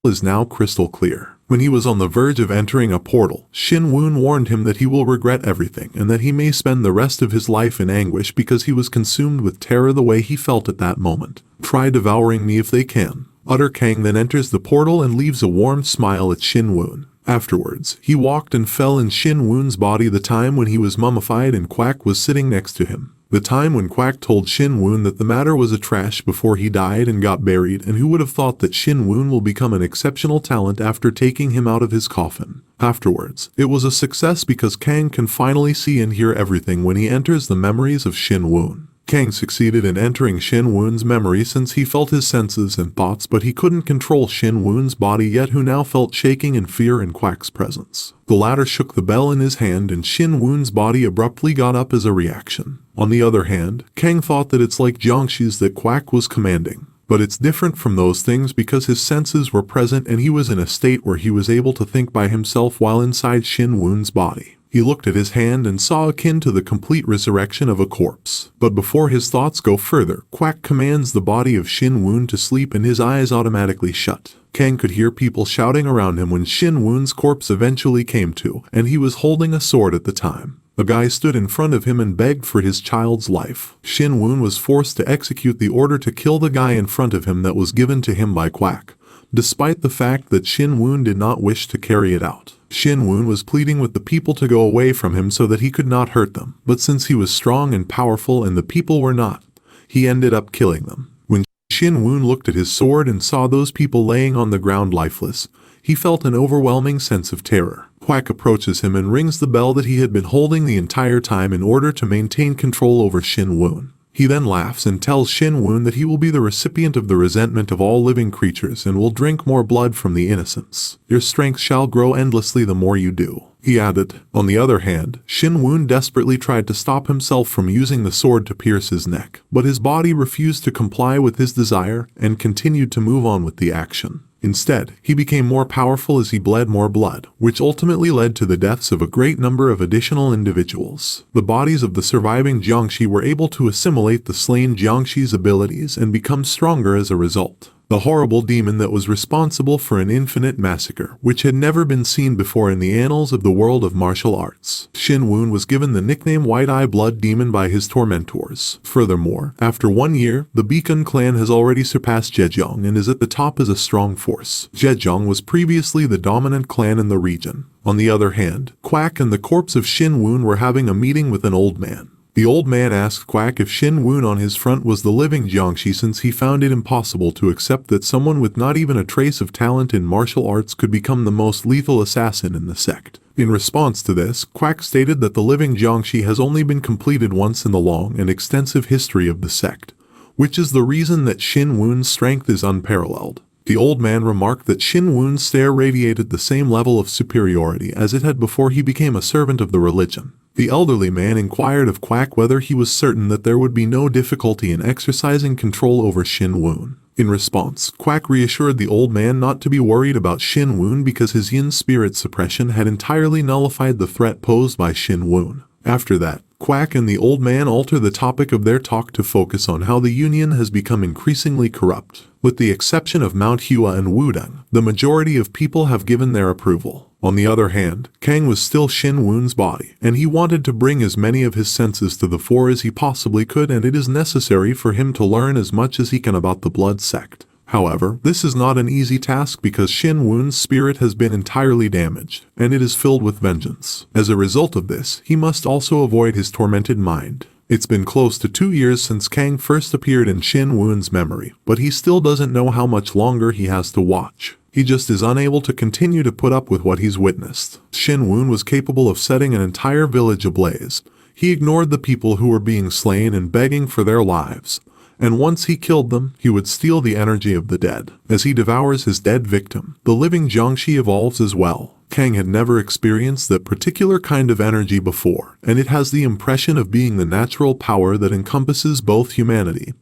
is now crystal clear. When he was on the verge of entering a portal, Xinyun warned him that he will regret everything and that he may spend the rest of his life in anguish because he was consumed with terror the way he felt at that moment. Try devouring me if they can. Utter Kang then enters the portal and leaves a warm smile at Xinyun. Afterwards, he walked and fell in Xinyun's body the time when he was mummified and Quack was sitting next to him. The time when Quack told Xinyun that the matter was a trash before he died and got buried, and who would have thought that Xinyun will become an exceptional talent after taking him out of his coffin. Afterwards, it was a success because Kang can finally see and hear everything when he enters the memories of Xinyun. Kang succeeded in entering Xinyun's memory since he felt his senses and thoughts, but he couldn't control Xinyun's body yet, who now felt shaking in fear in Quack's presence. The latter shook the bell in his hand and Xinyun's body abruptly got up as a reaction. On the other hand, Kang thought that it's like Jiangxi's that Quack was commanding. But it's different from those things because his senses were present and he was in a state where he was able to think by himself while inside Xinyun's body. He looked at his hand and saw akin to the complete resurrection of a corpse. But before his thoughts go further, Quack commands the body of Xinyun to sleep and his eyes automatically shut. Kang could hear people shouting around him when Xinyun's corpse eventually came to, and he was holding a sword at the time. A guy stood in front of him and begged for his child's life. Xinyun was forced to execute the order to kill the guy in front of him that was given to him by Quack, despite the fact that Xinyun did not wish to carry it out. Xinyun was pleading with the people to go away from him so that he could not hurt them, but since he was strong and powerful and the people were not, he ended up killing them. When Xinyun looked at his sword and saw those people laying on the ground lifeless, he felt an overwhelming sense of terror. Quack approaches him and rings the bell that he had been holding the entire time in order to maintain control over Xinyun. He then laughs and tells Xinyun that he will be the recipient of the resentment of all living creatures and will drink more blood from the innocents. Your strength shall grow endlessly the more you do, he added. On the other hand, Xinyun desperately tried to stop himself from using the sword to pierce his neck, but his body refused to comply with his desire and continued to move on with the action. Instead, he became more powerful as he bled more blood, which ultimately led to the deaths of a great number of additional individuals. The bodies of the surviving Jiangxi were able to assimilate the slain Jiangxi's abilities and become stronger as a result. The horrible demon that was responsible for an infinite massacre, which had never been seen before in the annals of the world of martial arts. Xinyun was given the nickname White Eye Blood Demon by his tormentors. Furthermore, after 1 year, the Beacon clan has already surpassed Zhejiang and is at the top as a strong force. Zhejiang was previously the dominant clan in the region. On the other hand, Quack and the corpse of Xinyun were having a meeting with an old man. The old man asked Quack if Xinyun on his front was the living Jiangxi, since he found it impossible to accept that someone with not even a trace of talent in martial arts could become the most lethal assassin in the sect. In response to this, Quack stated that the living Jiangxi has only been completed once in the long and extensive history of the sect, which is the reason that Xinyun's strength is unparalleled. The old man remarked that Xinyun's stare radiated the same level of superiority as it had before he became a servant of the religion. The elderly man inquired of Quack whether he was certain that there would be no difficulty in exercising control over Xinyun. In response, Quack reassured the old man not to be worried about Xinyun because his yin spirit suppression had entirely nullified the threat posed by Xinyun. After that, Quack and the old man alter the topic of their talk to focus on how the Union has become increasingly corrupt. With the exception of manhwa and Wudang, the majority of people have given their approval. On the other hand, Kang was still Xinyun's body, and he wanted to bring as many of his senses to the fore as he possibly could, and it is necessary for him to learn as much as he can about the blood sect. However, this is not an easy task because Xinyun's spirit has been entirely damaged, and it is filled with vengeance. As a result of this, he must also avoid his tormented mind. It's been close to 2 years since Kang first appeared in Xinyun's memory, but he still doesn't know how much longer he has to watch. He just is unable to continue to put up with what he's witnessed. Xinyun was capable of setting an entire village ablaze. He ignored the people who were being slain and begging for their lives. And once he killed them, he would steal the energy of the dead. As he devours his dead victim, the living Jiangxi evolves as well. Kang had never experienced that particular kind of energy before, and it has the impression of being the natural power that encompasses both humanity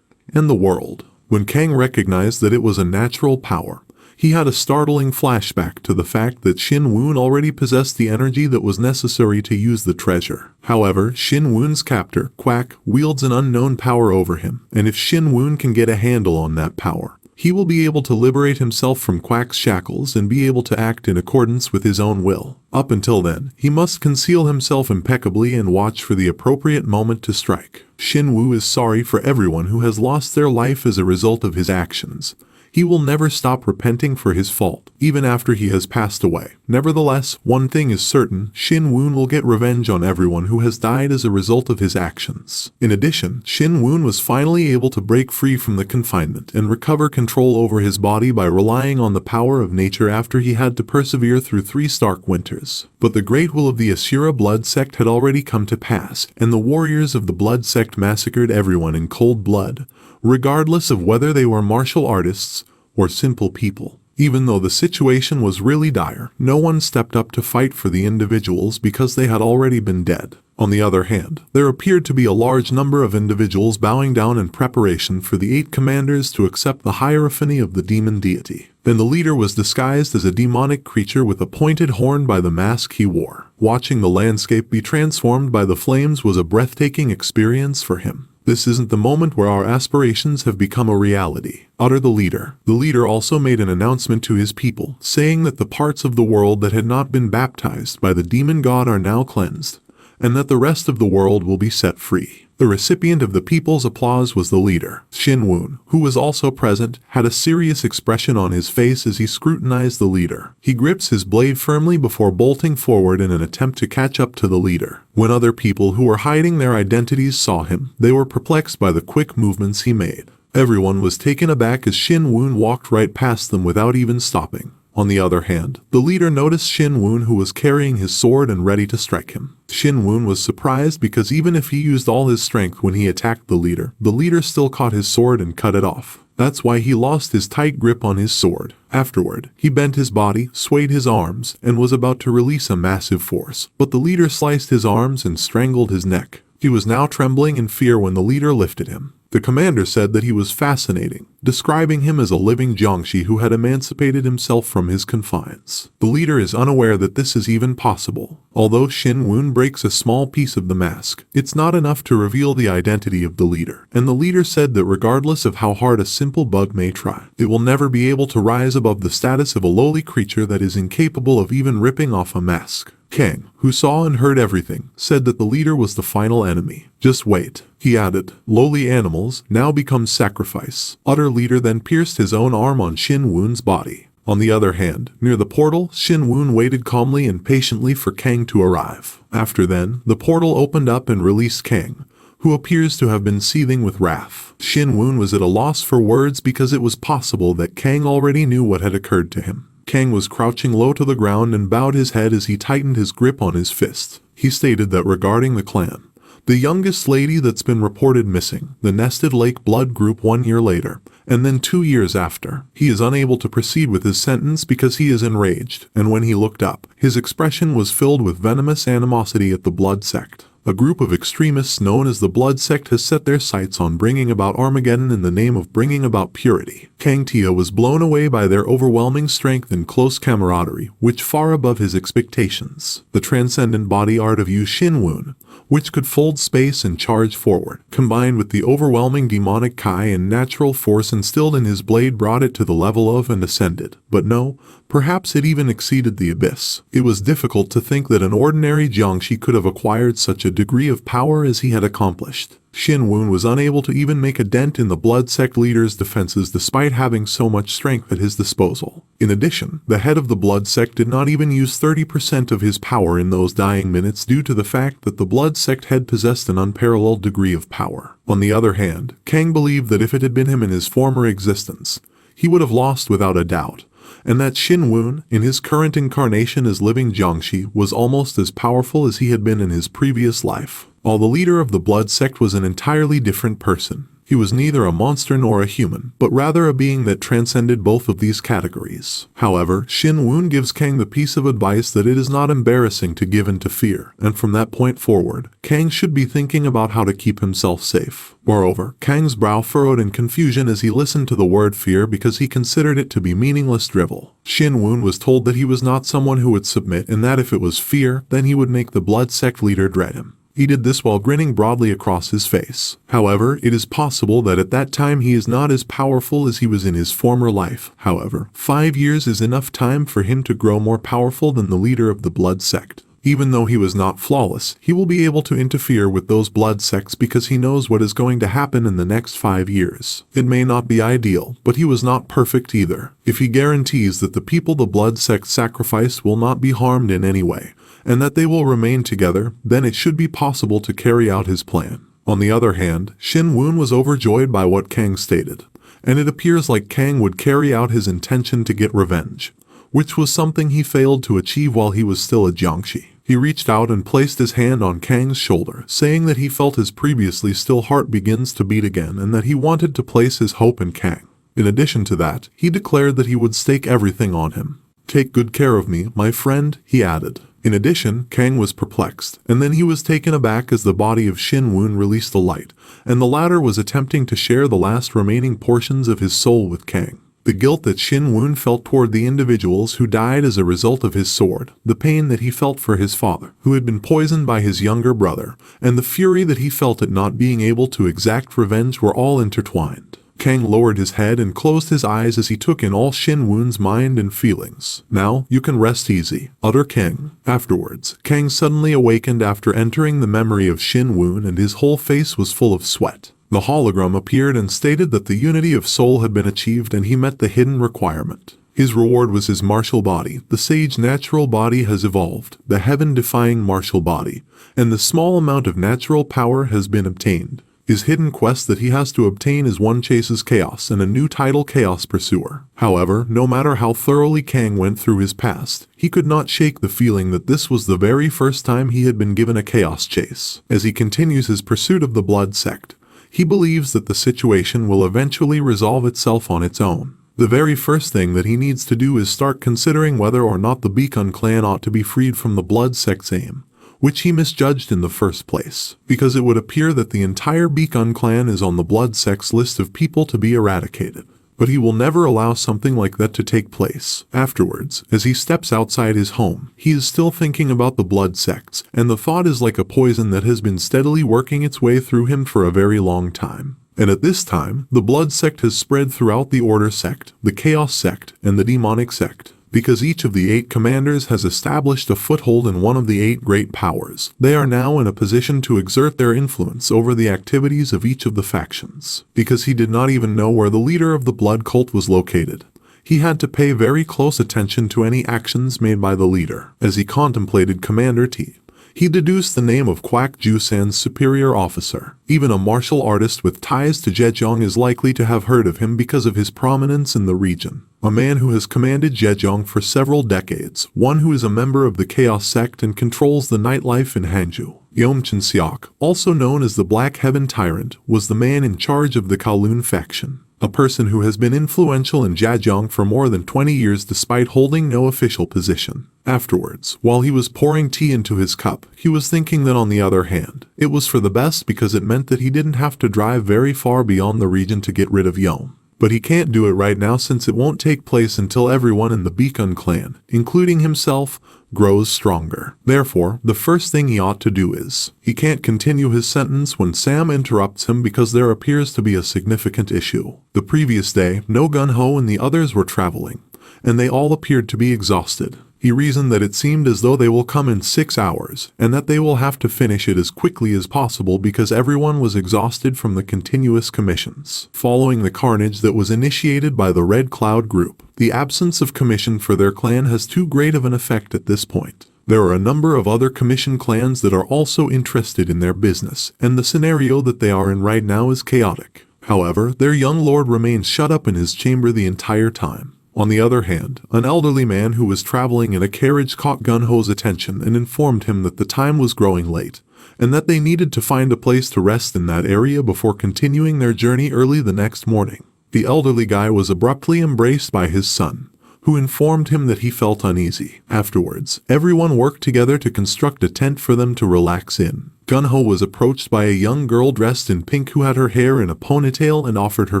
and the world. When Kang recognized that it was a natural power, he had a startling flashback to the fact that Xinyun already possessed the energy that was necessary to use the treasure. However, Xinyun's captor, Quack, wields an unknown power over him, and if Xinyun can get a handle on that power, he will be able to liberate himself from Quack's shackles and be able to act in accordance with his own will. Up until then, he must conceal himself impeccably and watch for the appropriate moment to strike. Xinwu is sorry for everyone who has lost their life as a result of his actions. He will never stop repenting for his fault, even after he has passed away. Nevertheless, one thing is certain, Xinwu will get revenge on everyone who has died as a result of his actions. In addition, Xinwu was finally able to break free from the confinement and recover control over his body by relying on the power of nature after he had to persevere through 3 stark winters. But the great will of the Asura blood sect had already come to pass, and the warriors of the blood sect massacred everyone in cold blood, regardless of whether they were martial artists or simple people. Even though the situation was really dire, no one stepped up to fight for the individuals because they had already been dead. On the other hand, there appeared to be a large number of individuals bowing down in preparation for the 8 commanders to accept the hierophany of the demon deity. Then the leader was disguised as a demonic creature with a pointed horn by the mask he wore. Watching the landscape be transformed by the flames was a breathtaking experience for him. This isn't the moment where our aspirations have become a reality, uttered the leader. The leader also made an announcement to his people, saying that the parts of the world that had not been baptized by the demon god are now cleansed, and that the rest of the world will be set free. The recipient of the people's applause was the leader. Xinwu, who was also present, had a serious expression on his face as he scrutinized the leader. He grips his blade firmly before bolting forward in an attempt to catch up to the leader. When other people who were hiding their identities saw him, they were perplexed by the quick movements he made. Everyone was taken aback as Xinwu walked right past them without even stopping. On the other hand, the leader noticed Xinwu, who was carrying his sword and ready to strike him. Xinwu was surprised because even if he used all his strength when he attacked the leader still caught his sword and cut it off. That's why he lost his tight grip on his sword. Afterward, he bent his body, swayed his arms, and was about to release a massive force. But the leader sliced his arms and strangled his neck. He was now trembling in fear when the leader lifted him. The commander said that he was fascinating, describing him as a living Jiangshi who had emancipated himself from his confines. The leader is unaware that this is even possible. Although Xinwu breaks a small piece of the mask, it's not enough to reveal the identity of the leader. And the leader said that regardless of how hard a simple bug may try, it will never be able to rise above the status of a lowly creature that is incapable of even ripping off a mask. Kang, who saw and heard everything, said that the leader was the final enemy. Just wait, he added. Lowly animals now become sacrifice. Utter leader then pierced his own arm on Xinwu's body. On the other hand, near the portal, Xinwu waited calmly and patiently for Kang to arrive. After then, the portal opened up and released Kang, who appears to have been seething with wrath. Xinwu was at a loss for words because it was possible that Kang already knew what had occurred to him. Kang was crouching low to the ground and bowed his head as he tightened his grip on his fist. He stated that regarding the clan, the youngest lady that's been reported missing, the Nested Lake Blood Group 1 year later, and then 2 years after, he is unable to proceed with his sentence because he is enraged, and when he looked up, his expression was filled with venomous animosity at the Blood Sect. A group of extremists known as the Blood Sect has set their sights on bringing about Armageddon in the name of bringing about purity. Kang Taeha was blown away by their overwhelming strength and close camaraderie, which far above his expectations. The transcendent body art of Liu Xinyun, which could fold space and charge forward, combined with the overwhelming demonic Kai and natural force instilled in his blade, brought it to the level of and ascended. But no, perhaps it even exceeded the abyss. It was difficult to think that an ordinary Jiangshi could have acquired such a degree of power as he had accomplished. Xinwu was unable to even make a dent in the Blood Sect leader's defenses despite having so much strength at his disposal. In addition, the head of the Blood Sect did not even use 30% of his power in those dying minutes due to the fact that the Blood Sect head possessed an unparalleled degree of power. On the other hand, Kang believed that if it had been him in his former existence, he would have lost without a doubt, and that Xinwu, in his current incarnation as living Jiangshi, was almost as powerful as he had been in his previous life. While the leader of the Blood Sect was an entirely different person. He was neither a monster nor a human, but rather a being that transcended both of these categories. However, Xinwu gives Kang the piece of advice that it is not embarrassing to give in to fear, and from that point forward, Kang should be thinking about how to keep himself safe. Moreover, Kang's brow furrowed in confusion as he listened to the word fear because he considered it to be meaningless drivel. Xinwu was told that he was not someone who would submit and that if it was fear, then he would make the Blood Sect leader dread him. He did this while grinning broadly across his face. However, it is possible that at that time he is not as powerful as he was in his former life. However, 5 years is enough time for him to grow more powerful than the leader of the blood sect. Even though he was not flawless, he will be able to interfere with those blood sects because he knows what is going to happen in the next 5 years. It may not be ideal, but he was not perfect either. If he guarantees that the people the blood sect sacrificed will not be harmed in any way, and that they will remain together, then it should be possible to carry out his plan. On the other hand, Xinyun was overjoyed by what Kang stated, and it appears like Kang would carry out his intention to get revenge, which was something he failed to achieve while he was still a Jiangxi. He reached out and placed his hand on Kang's shoulder, saying that he felt his previously still heart begins to beat again and that he wanted to place his hope in Kang. In addition to that, he declared that he would stake everything on him. "Take good care of me, my friend," he added. In addition, Kang was perplexed, and then he was taken aback as the body of Xinyun released the light, and the latter was attempting to share the last remaining portions of his soul with Kang. The guilt that Xinyun felt toward the individuals who died as a result of his sword, the pain that he felt for his father, who had been poisoned by his younger brother, and the fury that he felt at not being able to exact revenge were all intertwined. Kang lowered his head and closed his eyes as he took in all Xinyun's mind and feelings. "Now, you can rest easy," uttered Kang. Afterwards, Kang suddenly awakened after entering the memory of Xinyun and his whole face was full of sweat. The hologram appeared and stated that the unity of soul had been achieved and he met the hidden requirement. His reward was his martial body. The sage natural body has evolved, the heaven-defying martial body, and the small amount of natural power has been obtained. His hidden quest that he has to obtain is one chases chaos and a new title, Chaos Pursuer. However, no matter how thoroughly Kang went through his past, he could not shake the feeling that this was the very first time he had been given a chaos chase. As he continues his pursuit of the blood sect, he believes that the situation will eventually resolve itself on its own. The very first thing that he needs to do is start considering whether or not the Beacon clan ought to be freed from the blood sect's aim, which he misjudged in the first place, because it would appear that the entire Beacon clan is on the blood sect's list of people to be eradicated. But he will never allow something like that to take place. Afterwards, as he steps outside his home, he is still thinking about the blood sects, and the thought is like a poison that has been steadily working its way through him for a very long time. And at this time, the blood sect has spread throughout the order sect, the chaos sect, and the demonic sect. Because each of the 8 commanders has established a foothold in one of the 8 great powers, they are now in a position to exert their influence over the activities of each of the factions. Because he did not even know where the leader of the blood cult was located, he had to pay very close attention to any actions made by the leader. As he contemplated Commander T, he deduced the name of Quack Jusan's superior officer. Even a martial artist with ties to Zhejiang is likely to have heard of him because of his prominence in the region. A man who has commanded Zhejiang for several decades, one who is a member of the Chaos Sect and controls the nightlife in Hangzhou. Yom Chenxiak, also known as the Black Heaven Tyrant, was the man in charge of the Kowloon faction. A person who has been influential in Zhejiang for more than 20 years despite holding no official position. Afterwards, while he was pouring tea into his cup, he was thinking that on the other hand, it was for the best because it meant that he didn't have to drive very far beyond the region to get rid of Yom. But he can't do it right now since it won't take place until everyone in the Beacon clan, including himself, grows stronger. Therefore, the first thing he ought to do is, he can't continue his sentence when Sam interrupts him because there appears to be a significant issue. The previous day, No Gun-Ho and the others were traveling, and they all appeared to be exhausted. He reasoned that it seemed as though they will come in 6 hours, and that they will have to finish it as quickly as possible because everyone was exhausted from the continuous commissions. Following the carnage that was initiated by the Red Cloud group, the absence of commission for their clan has too great of an effect at this point. There are a number of other commission clans that are also interested in their business, and the scenario that they are in right now is chaotic. However, their young lord remains shut up in his chamber the entire time. On the other hand, an elderly man who was traveling in a carriage caught Gun-Ho's attention and informed him that the time was growing late, and that they needed to find a place to rest in that area before continuing their journey early the next morning. The elderly guy was abruptly embraced by his son, who informed him that he felt uneasy. Afterwards, everyone worked together to construct a tent for them to relax in. Gun-Ho was approached by a young girl dressed in pink who had her hair in a ponytail and offered her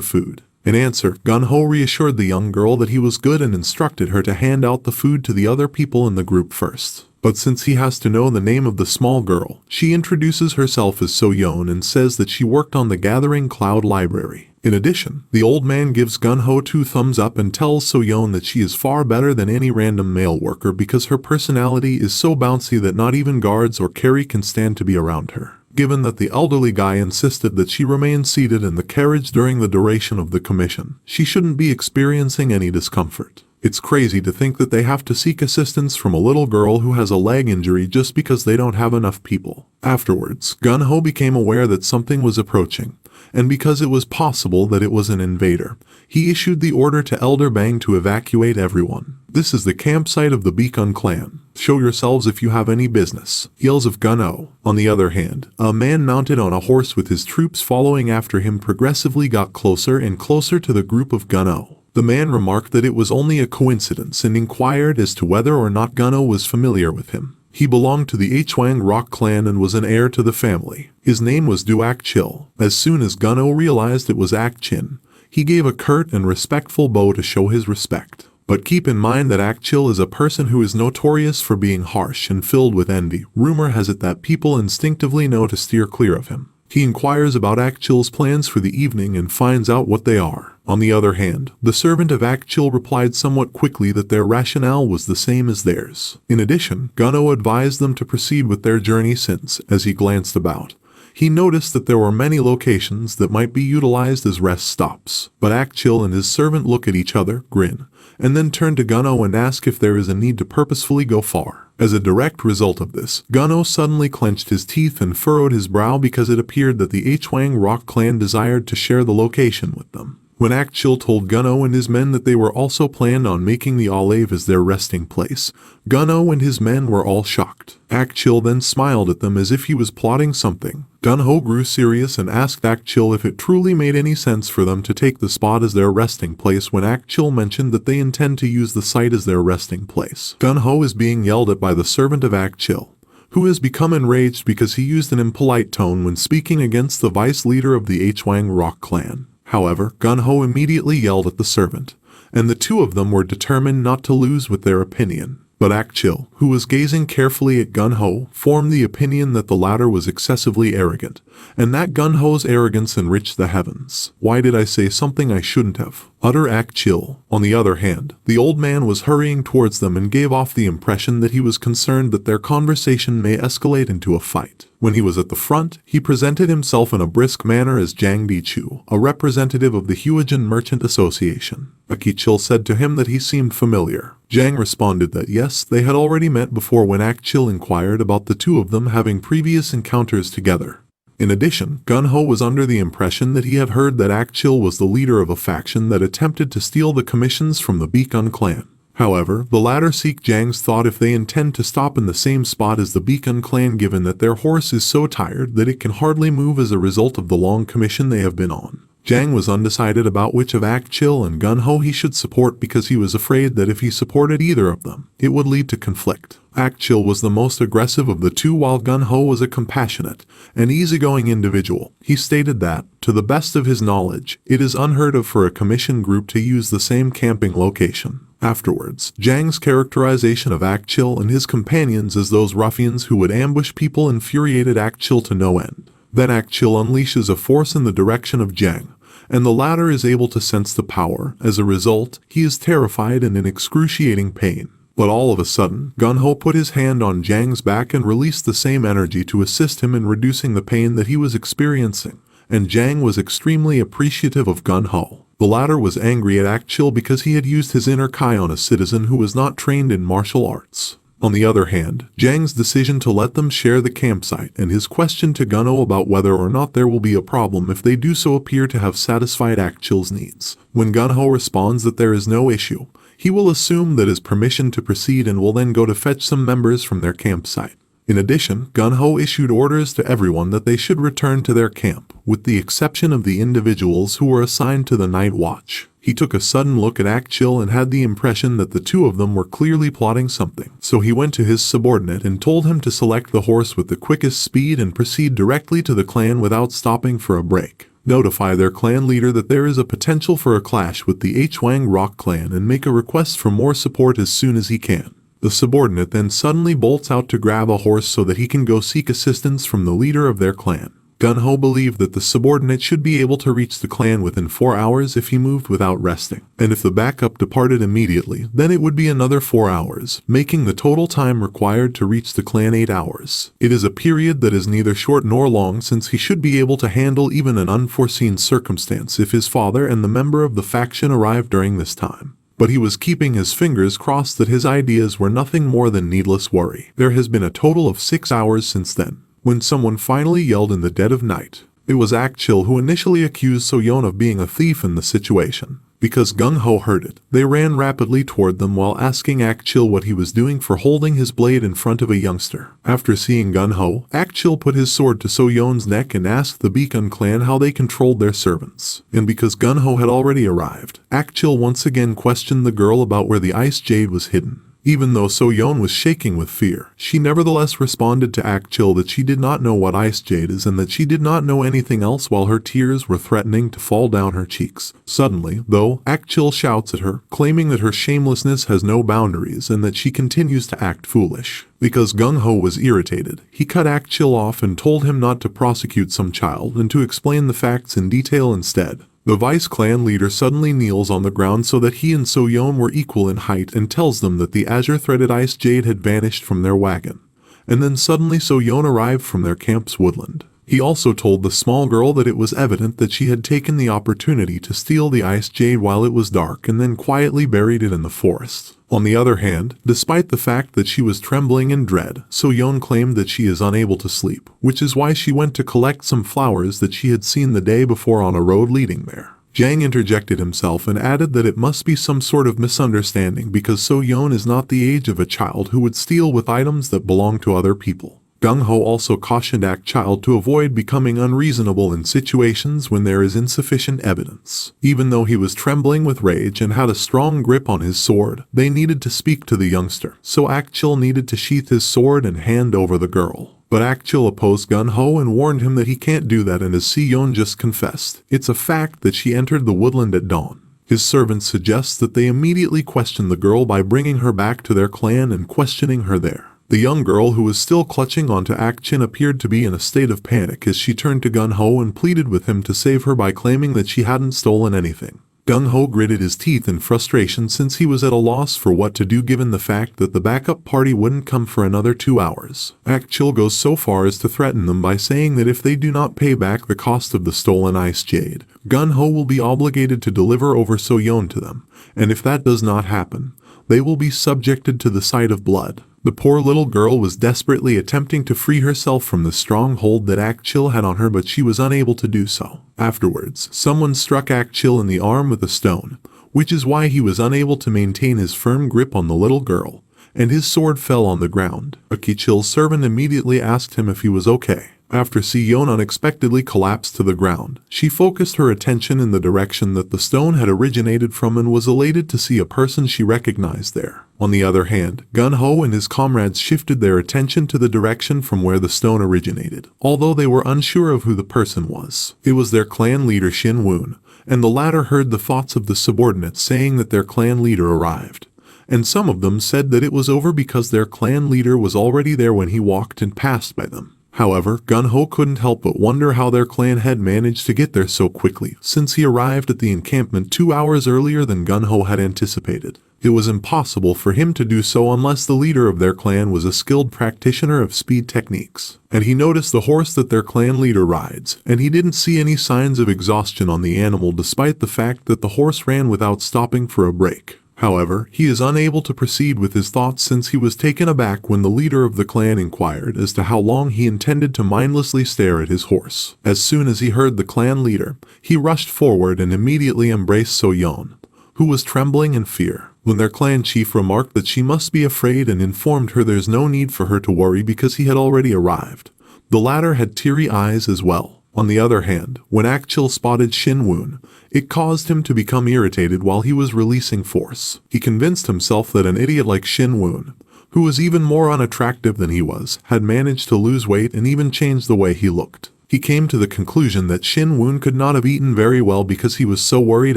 food. In answer, Gun-Ho reassured the young girl that he was good and instructed her to hand out the food to the other people in the group first. But since he has to know the name of the small girl, she introduces herself as So-yeon and says that she worked on the Gathering Cloud library. In addition, the old man gives Gun-ho 2 thumbs up and tells So-yeon that she is far better than any random male worker because her personality is so bouncy that not even guards or Carrie can stand to be around her. Given that the elderly guy insisted that she remain seated in the carriage during the duration of the commission, she shouldn't be experiencing any discomfort. It's crazy to think that they have to seek assistance from a little girl who has a leg injury just because they don't have enough people. Afterwards, Gun-ho became aware that something was approaching, and because it was possible that it was an invader, he issued the order to Elder Bang to evacuate everyone. This is the campsite of the Beacon clan. Show yourselves if you have any business. Yells of Gun-ho. On the other hand, a man mounted on a horse with his troops following after him progressively got closer and closer to the group of Gun-ho. The man remarked that it was only a coincidence and inquired as to whether or not Gun-ho was familiar with him. He belonged to the Hwang Rock clan and was an heir to the family. His name was Du Ak-chil. As soon as Gun-ho realized it was Ak-chin, he gave a curt and respectful bow to show his respect. But keep in mind that Ak-chil is a person who is notorious for being harsh and filled with envy. Rumor has it that people instinctively know to steer clear of him. He inquires about Ak-chil's plans for the evening and finds out what they are. On the other hand, the servant of Ak-chil replied somewhat quickly that their rationale was the same as theirs. In addition, Gun-ho advised them to proceed with their journey since, as he glanced about, he noticed that there were many locations that might be utilized as rest stops. But Ak-chil and his servant look at each other, grin, and then turn to Gun-ho and ask if there is a need to purposefully go far. As a direct result of this, Gun-ho suddenly clenched his teeth and furrowed his brow because it appeared that the Hwang Rock clan desired to share the location with them. When Ak-chil told Gun-ho and his men that they were also planned on making the Olive as their resting place, Gun-ho and his men were all shocked. Ak-chil then smiled at them as if he was plotting something. Gun-ho grew serious and asked Ak-chil if it truly made any sense for them to take the spot as their resting place when Ak-chil mentioned that they intend to use the site as their resting place. Gun-ho is being yelled at by the servant of Ak-chil, who has become enraged because he used an impolite tone when speaking against the vice leader of the Hwang Rock clan. However, Gun-ho immediately yelled at the servant, and the two of them were determined not to lose with their opinion. But Ak-chil, who was gazing carefully at Gun-ho, formed the opinion that the latter was excessively arrogant, and that Gun-ho's arrogance enriched the heavens. Why did I say something I shouldn't have? Utter Ak-chil. On the other hand, the old man was hurrying towards them and gave off the impression that he was concerned that their conversation may escalate into a fight. When he was at the front, he presented himself in a brisk manner as Jang Di-chu, a representative of the Huijin Merchant Association. Ak-chil said to him that he seemed familiar. Jang responded that yes, they had already met before when Ak-chil inquired about the two of them having previous encounters together. In addition, Gun-ho was under the impression that he had heard that Ak-chil was the leader of a faction that attempted to steal the commissions from the Beacon clan. However, the latter seek Jang's thought if they intend to stop in the same spot as the Beacon clan given that their horse is so tired that it can hardly move as a result of the long commission they have been on. Jang was undecided about which of Ak-chil and Gun-ho he should support because he was afraid that if he supported either of them, it would lead to conflict. Ak-chil was the most aggressive of the two while Gun-ho was a compassionate and easygoing individual. He stated that, to the best of his knowledge, it is unheard of for a commission group to use the same camping location. Afterwards, Jang's characterization of Ak-chil and his companions as those ruffians who would ambush people infuriated Ak-chil to no end. Then Ak-chil unleashes a force in the direction of Jang, and the latter is able to sense the power. As a result, he is terrified and in excruciating pain. But all of a sudden, Gun-ho put his hand on Jang's back and released the same energy to assist him in reducing the pain that he was experiencing, and Jang was extremely appreciative of Gun-ho. The latter was angry at Ak-chil because he had used his inner Kai on a citizen who was not trained in martial arts. On the other hand, Jang's decision to let them share the campsite and his question to Gun-ho about whether or not there will be a problem if they do so appear to have satisfied Ak-chil's needs. When Gun-ho responds that there is no issue, he will assume that is permission to proceed and will then go to fetch some members from their campsite. In addition, Gun-ho issued orders to everyone that they should return to their camp, with the exception of the individuals who were assigned to the night watch. He took a sudden look at Ak-chil and had the impression that the two of them were clearly plotting something. So he went to his subordinate and told him to select the horse with the quickest speed and proceed directly to the clan without stopping for a break. Notify their clan leader that there is a potential for a clash with the Hwang Rock clan and make a request for more support as soon as he can. The subordinate then suddenly bolts out to grab a horse so that he can go seek assistance from the leader of their clan. Gun-ho believed that the subordinate should be able to reach the clan within 4 hours if he moved without resting, and if the backup departed immediately, then it would be another 4 hours, making the total time required to reach the clan 8 hours. It is a period that is neither short nor long, since he should be able to handle even an unforeseen circumstance if his father and the member of the faction arrived during this time. But he was keeping his fingers crossed that his ideas were nothing more than needless worry. There has been a total of 6 hours since then, when someone finally yelled in the dead of night. It was Ak-chil who initially accused So-yeon of being a thief in the situation. Because Gung-ho heard it, they ran rapidly toward them while asking Ak-chil what he was doing for holding his blade in front of a youngster. After seeing Gun-ho, Ak-chil put his sword to So-yeon's neck and asked the Beacon clan how they controlled their servants. And because Gun-ho had already arrived, Ak-chil once again questioned the girl about where the ice jade was hidden. Even though So-yeon was shaking with fear, she nevertheless responded to Ak-chil that she did not know what ice jade is and that she did not know anything else, while her tears were threatening to fall down her cheeks. Suddenly, though, Ak-chil shouts at her, claiming that her shamelessness has no boundaries and that she continues to act foolish. Because Gung-ho was irritated, he cut Ak-chil off and told him not to prosecute some child and to explain the facts in detail instead. The vice clan leader suddenly kneels on the ground so that he and So-yeon were equal in height and tells them that the azure-threaded ice jade had vanished from their wagon. And then suddenly So-yeon arrived from their camp's woodland. He also told the small girl that it was evident that she had taken the opportunity to steal the ice jade while it was dark and then quietly buried it in the forest. On the other hand, despite the fact that she was trembling in dread, So-yeon claimed that she is unable to sleep, which is why she went to collect some flowers that she had seen the day before on a road leading there. Jang interjected himself and added that it must be some sort of misunderstanding because So-yeon is not the age of a child who would steal with items that belong to other people. Gung-ho also cautioned Ak-chil to avoid becoming unreasonable in situations when there is insufficient evidence. Even though he was trembling with rage and had a strong grip on his sword, they needed to speak to the youngster, so Ak-chil needed to sheath his sword and hand over the girl. But Ak-chil opposed Gun-ho and warned him that he can't do that, and as Si-yeon just confessed, it's a fact that she entered the woodland at dawn. His servant suggests that they immediately question the girl by bringing her back to their clan and questioning her there. The young girl, who was still clutching onto Ak-chin, appeared to be in a state of panic as she turned to Gun-ho and pleaded with him to save her by claiming that she hadn't stolen anything. Gung-ho gritted his teeth in frustration since he was at a loss for what to do given the fact that the backup party wouldn't come for another 2 hours. Ak-chil goes so far as to threaten them by saying that if they do not pay back the cost of the stolen ice jade, Gun-ho will be obligated to deliver over So-yeon to them, and if that does not happen, they will be subjected to the sight of blood. The poor little girl was desperately attempting to free herself from the strong hold that Ak-chil had on her, but she was unable to do so. Afterwards, someone struck Ak-chil in the arm with a stone, which is why he was unable to maintain his firm grip on the little girl, and his sword fell on the ground. Ak-chil's servant immediately asked him if he was okay. After Si-yeon unexpectedly collapsed to the ground, she focused her attention in the direction that the stone had originated from and was elated to see a person she recognized there. On the other hand, Gun-ho and his comrades shifted their attention to the direction from where the stone originated, although they were unsure of who the person was. It was their clan leader Shin-woon, and the latter heard the thoughts of the subordinates saying that their clan leader arrived. And some of them said that it was over because their clan leader was already there when he walked and passed by them. However, Gun-ho couldn't help but wonder how their clan had managed to get there so quickly, since he arrived at the encampment 2 hours earlier than Gun-ho had anticipated. It was impossible for him to do so unless the leader of their clan was a skilled practitioner of speed techniques. And he noticed the horse that their clan leader rides, and he didn't see any signs of exhaustion on the animal despite the fact that the horse ran without stopping for a break. However, he is unable to proceed with his thoughts since he was taken aback when the leader of the clan inquired as to how long he intended to mindlessly stare at his horse. As soon as he heard the clan leader, he rushed forward and immediately embraced So-yeon, who was trembling in fear. When their clan chief remarked that she must be afraid and informed her there's no need for her to worry because he had already arrived, the latter had teary eyes as well. On the other hand, when Ak-chil spotted Shin-woon, it caused him to become irritated while he was releasing force. He convinced himself that an idiot like Shin-woon, who was even more unattractive than he was, had managed to lose weight and even change the way he looked. He came to the conclusion that Xinyun could not have eaten very well because he was so worried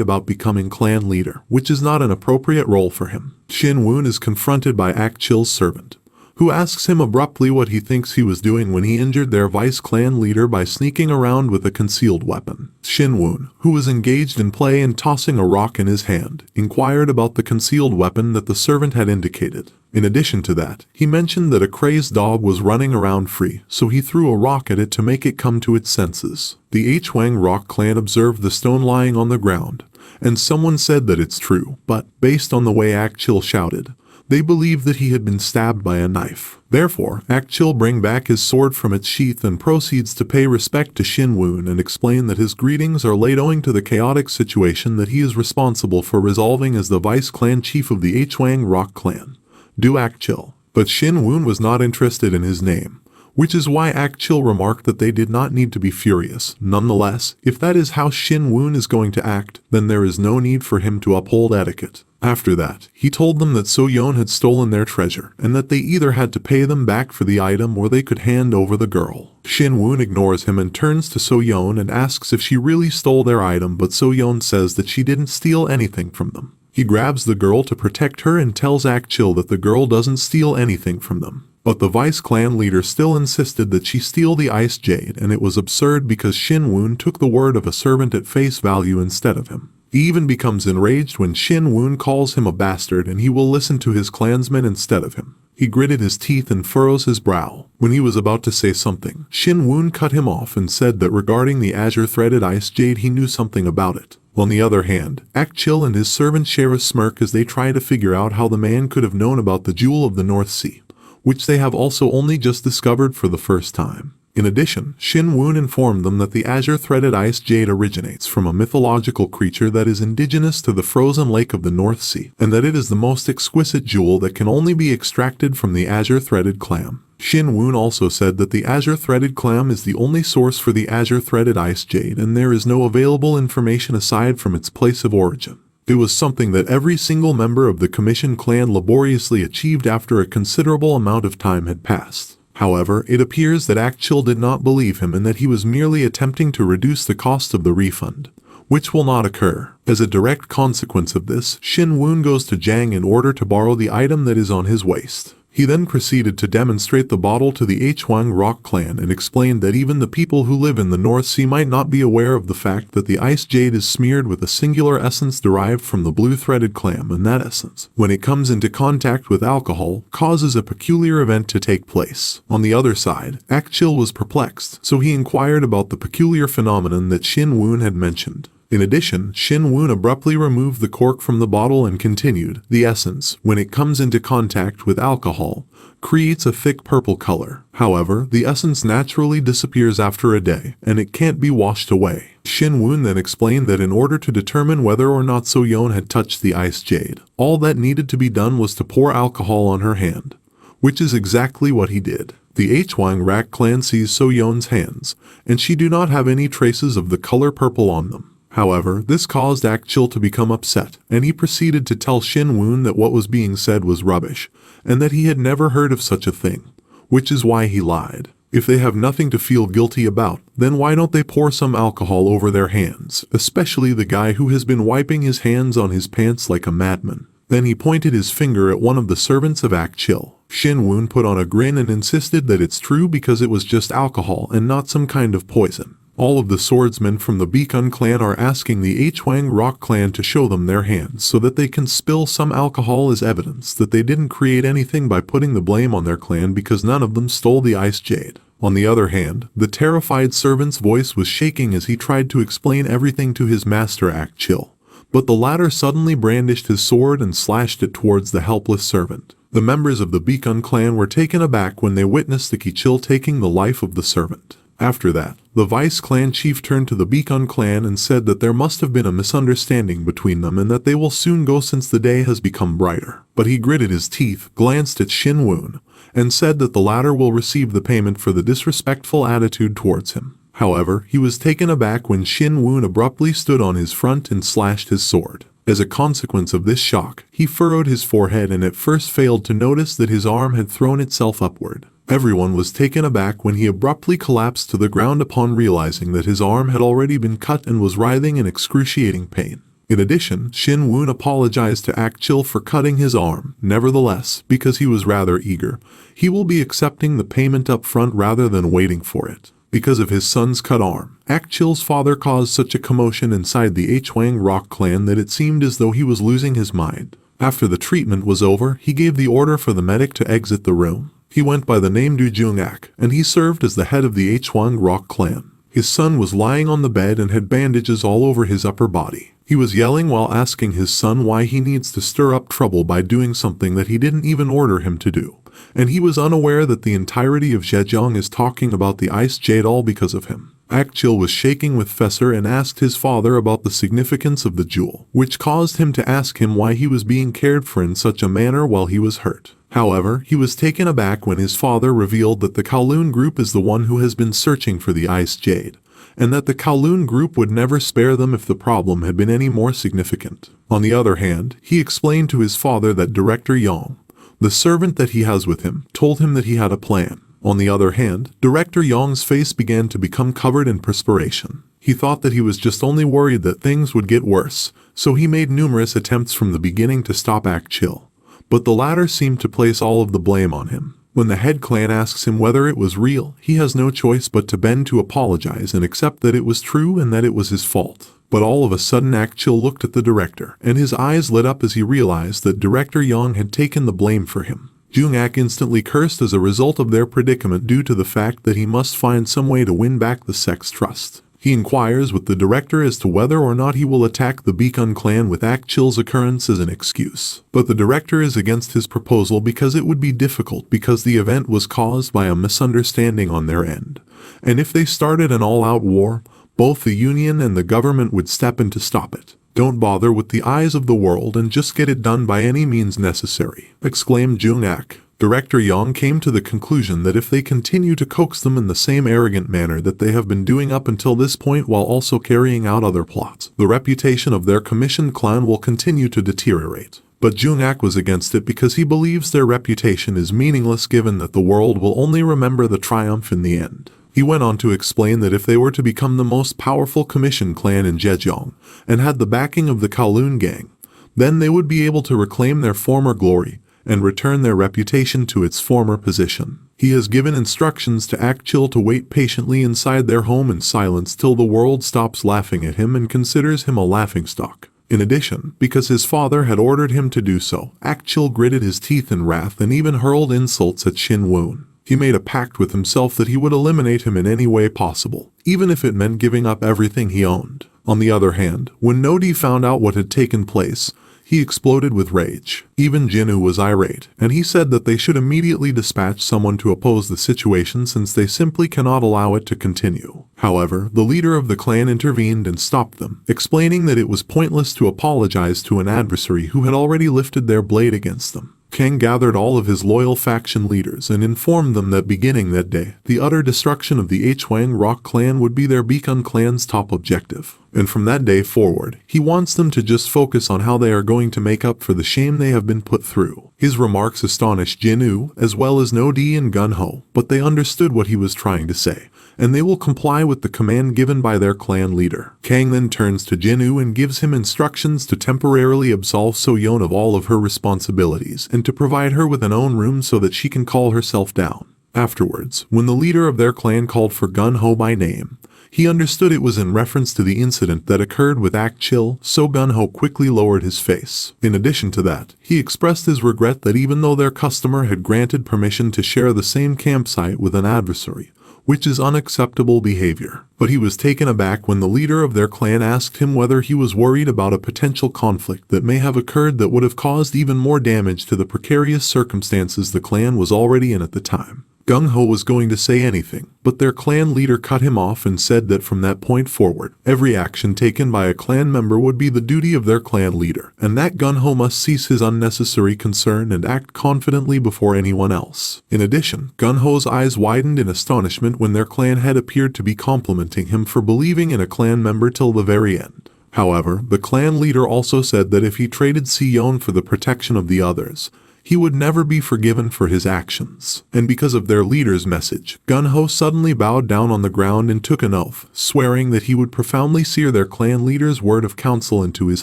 about becoming clan leader, which is not an appropriate role for him. Xinyun is confronted by Akchil's servant, who asks him abruptly what he thinks he was doing when he injured their vice-clan leader by sneaking around with a concealed weapon. Xinyun, who was engaged in play and tossing a rock in his hand, inquired about the concealed weapon that the servant had indicated. In addition to that, he mentioned that a crazed dog was running around free, so he threw a rock at it to make it come to its senses. The Hwang rock clan observed the stone lying on the ground, and someone said that it's true, but, based on the way Akchil shouted, they believed that he had been stabbed by a knife. Therefore, Akchil brings back his sword from its sheath and proceeds to pay respect to Xinyun and explain that his greetings are laid owing to the chaotic situation that he is responsible for resolving as the vice-clan chief of the Hwang rock clan. Do Akchil. But Xinyun was not interested in his name, which is why Akchil remarked that they did not need to be furious. Nonetheless, if that is how Xinyun is going to act, then there is no need for him to uphold etiquette. After that, he told them that So-yeon had stolen their treasure, and that they either had to pay them back for the item or they could hand over the girl. Xinyun ignores him and turns to So-yeon and asks if she really stole their item, but So-yeon says that she didn't steal anything from them. He grabs the girl to protect her and tells Akchil that the girl doesn't steal anything from them. But the vice-clan leader still insisted that she steal the ice jade, and it was absurd because Xinyun took the word of a servant at face value instead of him. He even becomes enraged when Xinyun calls him a bastard and he will listen to his clansmen instead of him. He gritted his teeth and furrows his brow. When he was about to say something, Xinyun cut him off and said that regarding the azure-threaded ice jade he knew something about it. On the other hand, Akchil and his servant share a smirk as they try to figure out how the man could have known about the Jewel of the North Sea, which they have also only just discovered for the first time. In addition, Xinyun informed them that the azure-threaded ice jade originates from a mythological creature that is indigenous to the frozen lake of the North Sea, and that it is the most exquisite jewel that can only be extracted from the azure-threaded clam. Xinyun also said that the azure-threaded clam is the only source for the azure-threaded ice jade, and there is no available information aside from its place of origin. It was something that every single member of the Commission clan laboriously achieved after a considerable amount of time had passed. However, it appears that Akchil did not believe him and that he was merely attempting to reduce the cost of the refund, which will not occur. As a direct consequence of this, Xinyun goes to Jang in order to borrow the item that is on his waist. He then proceeded to demonstrate the bottle to the Hwang rock clan and explained that even the people who live in the North Sea might not be aware of the fact that the ice jade is smeared with a singular essence derived from the blue-threaded clam, and that essence, when it comes into contact with alcohol, causes a peculiar event to take place. On the other side, Akchil was perplexed, so he inquired about the peculiar phenomenon that Xinyun had mentioned. In addition, Xinyun abruptly removed the cork from the bottle and continued, the essence, when it comes into contact with alcohol, creates a thick purple color. However, the essence naturally disappears after a day, and it can't be washed away. Xinyun then explained that in order to determine whether or not So-yeon had touched the ice jade, all that needed to be done was to pour alcohol on her hand, which is exactly what he did. The Hwang rock clan sees So-yeon's hands, and she do not have any traces of the color purple on them. However, this caused Akchil to become upset, and he proceeded to tell Xinyun that what was being said was rubbish, and that he had never heard of such a thing, which is why he lied. If they have nothing to feel guilty about, then why don't they pour some alcohol over their hands, especially the guy who has been wiping his hands on his pants like a madman. Then he pointed his finger at one of the servants of Akchil. Xinyun put on a grin and insisted that it's true because it was just alcohol and not some kind of poison. All of the swordsmen from the Beacon clan are asking the Hwang rock clan to show them their hands so that they can spill some alcohol as evidence that they didn't create anything by putting the blame on their clan because none of them stole the ice jade. On the other hand, the terrified servant's voice was shaking as he tried to explain everything to his master Akchil, but the latter suddenly brandished his sword and slashed it towards the helpless servant. The members of the Beacon clan were taken aback when they witnessed the Kichil taking the life of the servant. After that, the vice-clan chief turned to the Beacon clan and said that there must have been a misunderstanding between them and that they will soon go since the day has become brighter. But he gritted his teeth, glanced at Xinyun, and said that the latter will receive the payment for the disrespectful attitude towards him. However, he was taken aback when Xinyun abruptly stood on his front and slashed his sword. As a consequence of this shock, he furrowed his forehead and at first failed to notice that his arm had thrown itself upward. Everyone was taken aback when he abruptly collapsed to the ground upon realizing that his arm had already been cut and was writhing in excruciating pain. In addition, Xinyun apologized to Akchil for cutting his arm. Nevertheless, because he was rather eager, he will be accepting the payment up front rather than waiting for it. Because of his son's cut arm, Akchil's father caused such a commotion inside the Hwang rock clan that it seemed as though he was losing his mind. After the treatment was over, he gave the order for the medic to exit the room. He went by the name Du Jung-ak, and he served as the head of the Hwang rock clan. His son was lying on the bed and had bandages all over his upper body. He was yelling while asking his son why he needs to stir up trouble by doing something that he didn't even order him to do. And he was unaware that the entirety of Zhejiang is talking about the ice jade all because of him. Akchil was shaking with Fesser and asked his father about the significance of the jewel, which caused him to ask him why he was being cared for in such a manner while he was hurt. However, he was taken aback when his father revealed that the Kowloon group is the one who has been searching for the ice jade, and that the Kowloon group would never spare them if the problem had been any more significant. On the other hand, he explained to his father that Director Yang, the servant that he has with him, told him that he had a plan. On the other hand, Director Yang's face began to become covered in perspiration. He thought that he was just only worried that things would get worse, so he made numerous attempts from the beginning to stop Akchil. But the latter seemed to place all of the blame on him. When the head clan asks him whether it was real, he has no choice but to bend to apologize and accept that it was true and that it was his fault. But all of a sudden Akchil looked at the director, and his eyes lit up as he realized that Director Yang had taken the blame for him. Jung-ak instantly cursed as a result of their predicament due to the fact that he must find some way to win back the sect's trust. He inquires with the director as to whether or not he will attack the Beacon clan with Akchil's occurrence as an excuse. But the director is against his proposal because it would be difficult because the event was caused by a misunderstanding on their end. And if they started an all-out war, both the Union and the government would step in to stop it. "Don't bother with the eyes of the world and just get it done by any means necessary," exclaimed Jung-ak. Director Yang came to the conclusion that if they continue to coax them in the same arrogant manner that they have been doing up until this point while also carrying out other plots, the reputation of their commissioned clan will continue to deteriorate. But Jung-ak was against it because he believes their reputation is meaningless given that the world will only remember the triumph in the end. He went on to explain that if they were to become the most powerful commissioned clan in Zhejiang and had the backing of the Kowloon gang, then they would be able to reclaim their former glory and return their reputation to its former position. He has given instructions to Akchil to wait patiently inside their home in silence till the world stops laughing at him and considers him a laughingstock. In addition, because his father had ordered him to do so, Akchil gritted his teeth in wrath and even hurled insults at Xinyun. He made a pact with himself that he would eliminate him in any way possible, even if it meant giving up everything he owned. On the other hand, when Nodi found out what had taken place, he exploded with rage. Even Jinnu was irate, and he said that they should immediately dispatch someone to oppose the situation since they simply cannot allow it to continue. However, the leader of the clan intervened and stopped them, explaining that it was pointless to apologize to an adversary who had already lifted their blade against them. Kang gathered all of his loyal faction leaders and informed them that beginning that day, the utter destruction of the Hwang Rock clan would be their Beacon clan's top objective. And from that day forward, he wants them to just focus on how they are going to make up for the shame they have been put through. His remarks astonished Jinnu, as well as Nodi and Gunho, but they understood what he was trying to say, and they will comply with the command given by their clan leader. Kang then turns to Jinnu and gives him instructions to temporarily absolve So-yeon of all of her responsibilities and to provide her with an own room so that she can call herself down. Afterwards, when the leader of their clan called for Gunho by name, he understood it was in reference to the incident that occurred with Akchil, so Gunho quickly lowered his face. In addition to that, he expressed his regret that even though their customer had granted permission to share the same campsite with an adversary, which is unacceptable behavior. But he was taken aback when the leader of their clan asked him whether he was worried about a potential conflict that may have occurred that would have caused even more damage to the precarious circumstances the clan was already in at the time. Gung-ho was going to say anything, but their clan leader cut him off and said that from that point forward, every action taken by a clan member would be the duty of their clan leader, and that Gung-ho must cease his unnecessary concern and act confidently before anyone else. In addition, Gung-ho's eyes widened in astonishment when their clan head appeared to be complimenting him for believing in a clan member till the very end. However, the clan leader also said that if he traded So-yeon for the protection of the others, he would never be forgiven for his actions. And because of their leader's message, Gun-ho suddenly bowed down on the ground and took an oath, swearing that he would profoundly sear their clan leader's word of counsel into his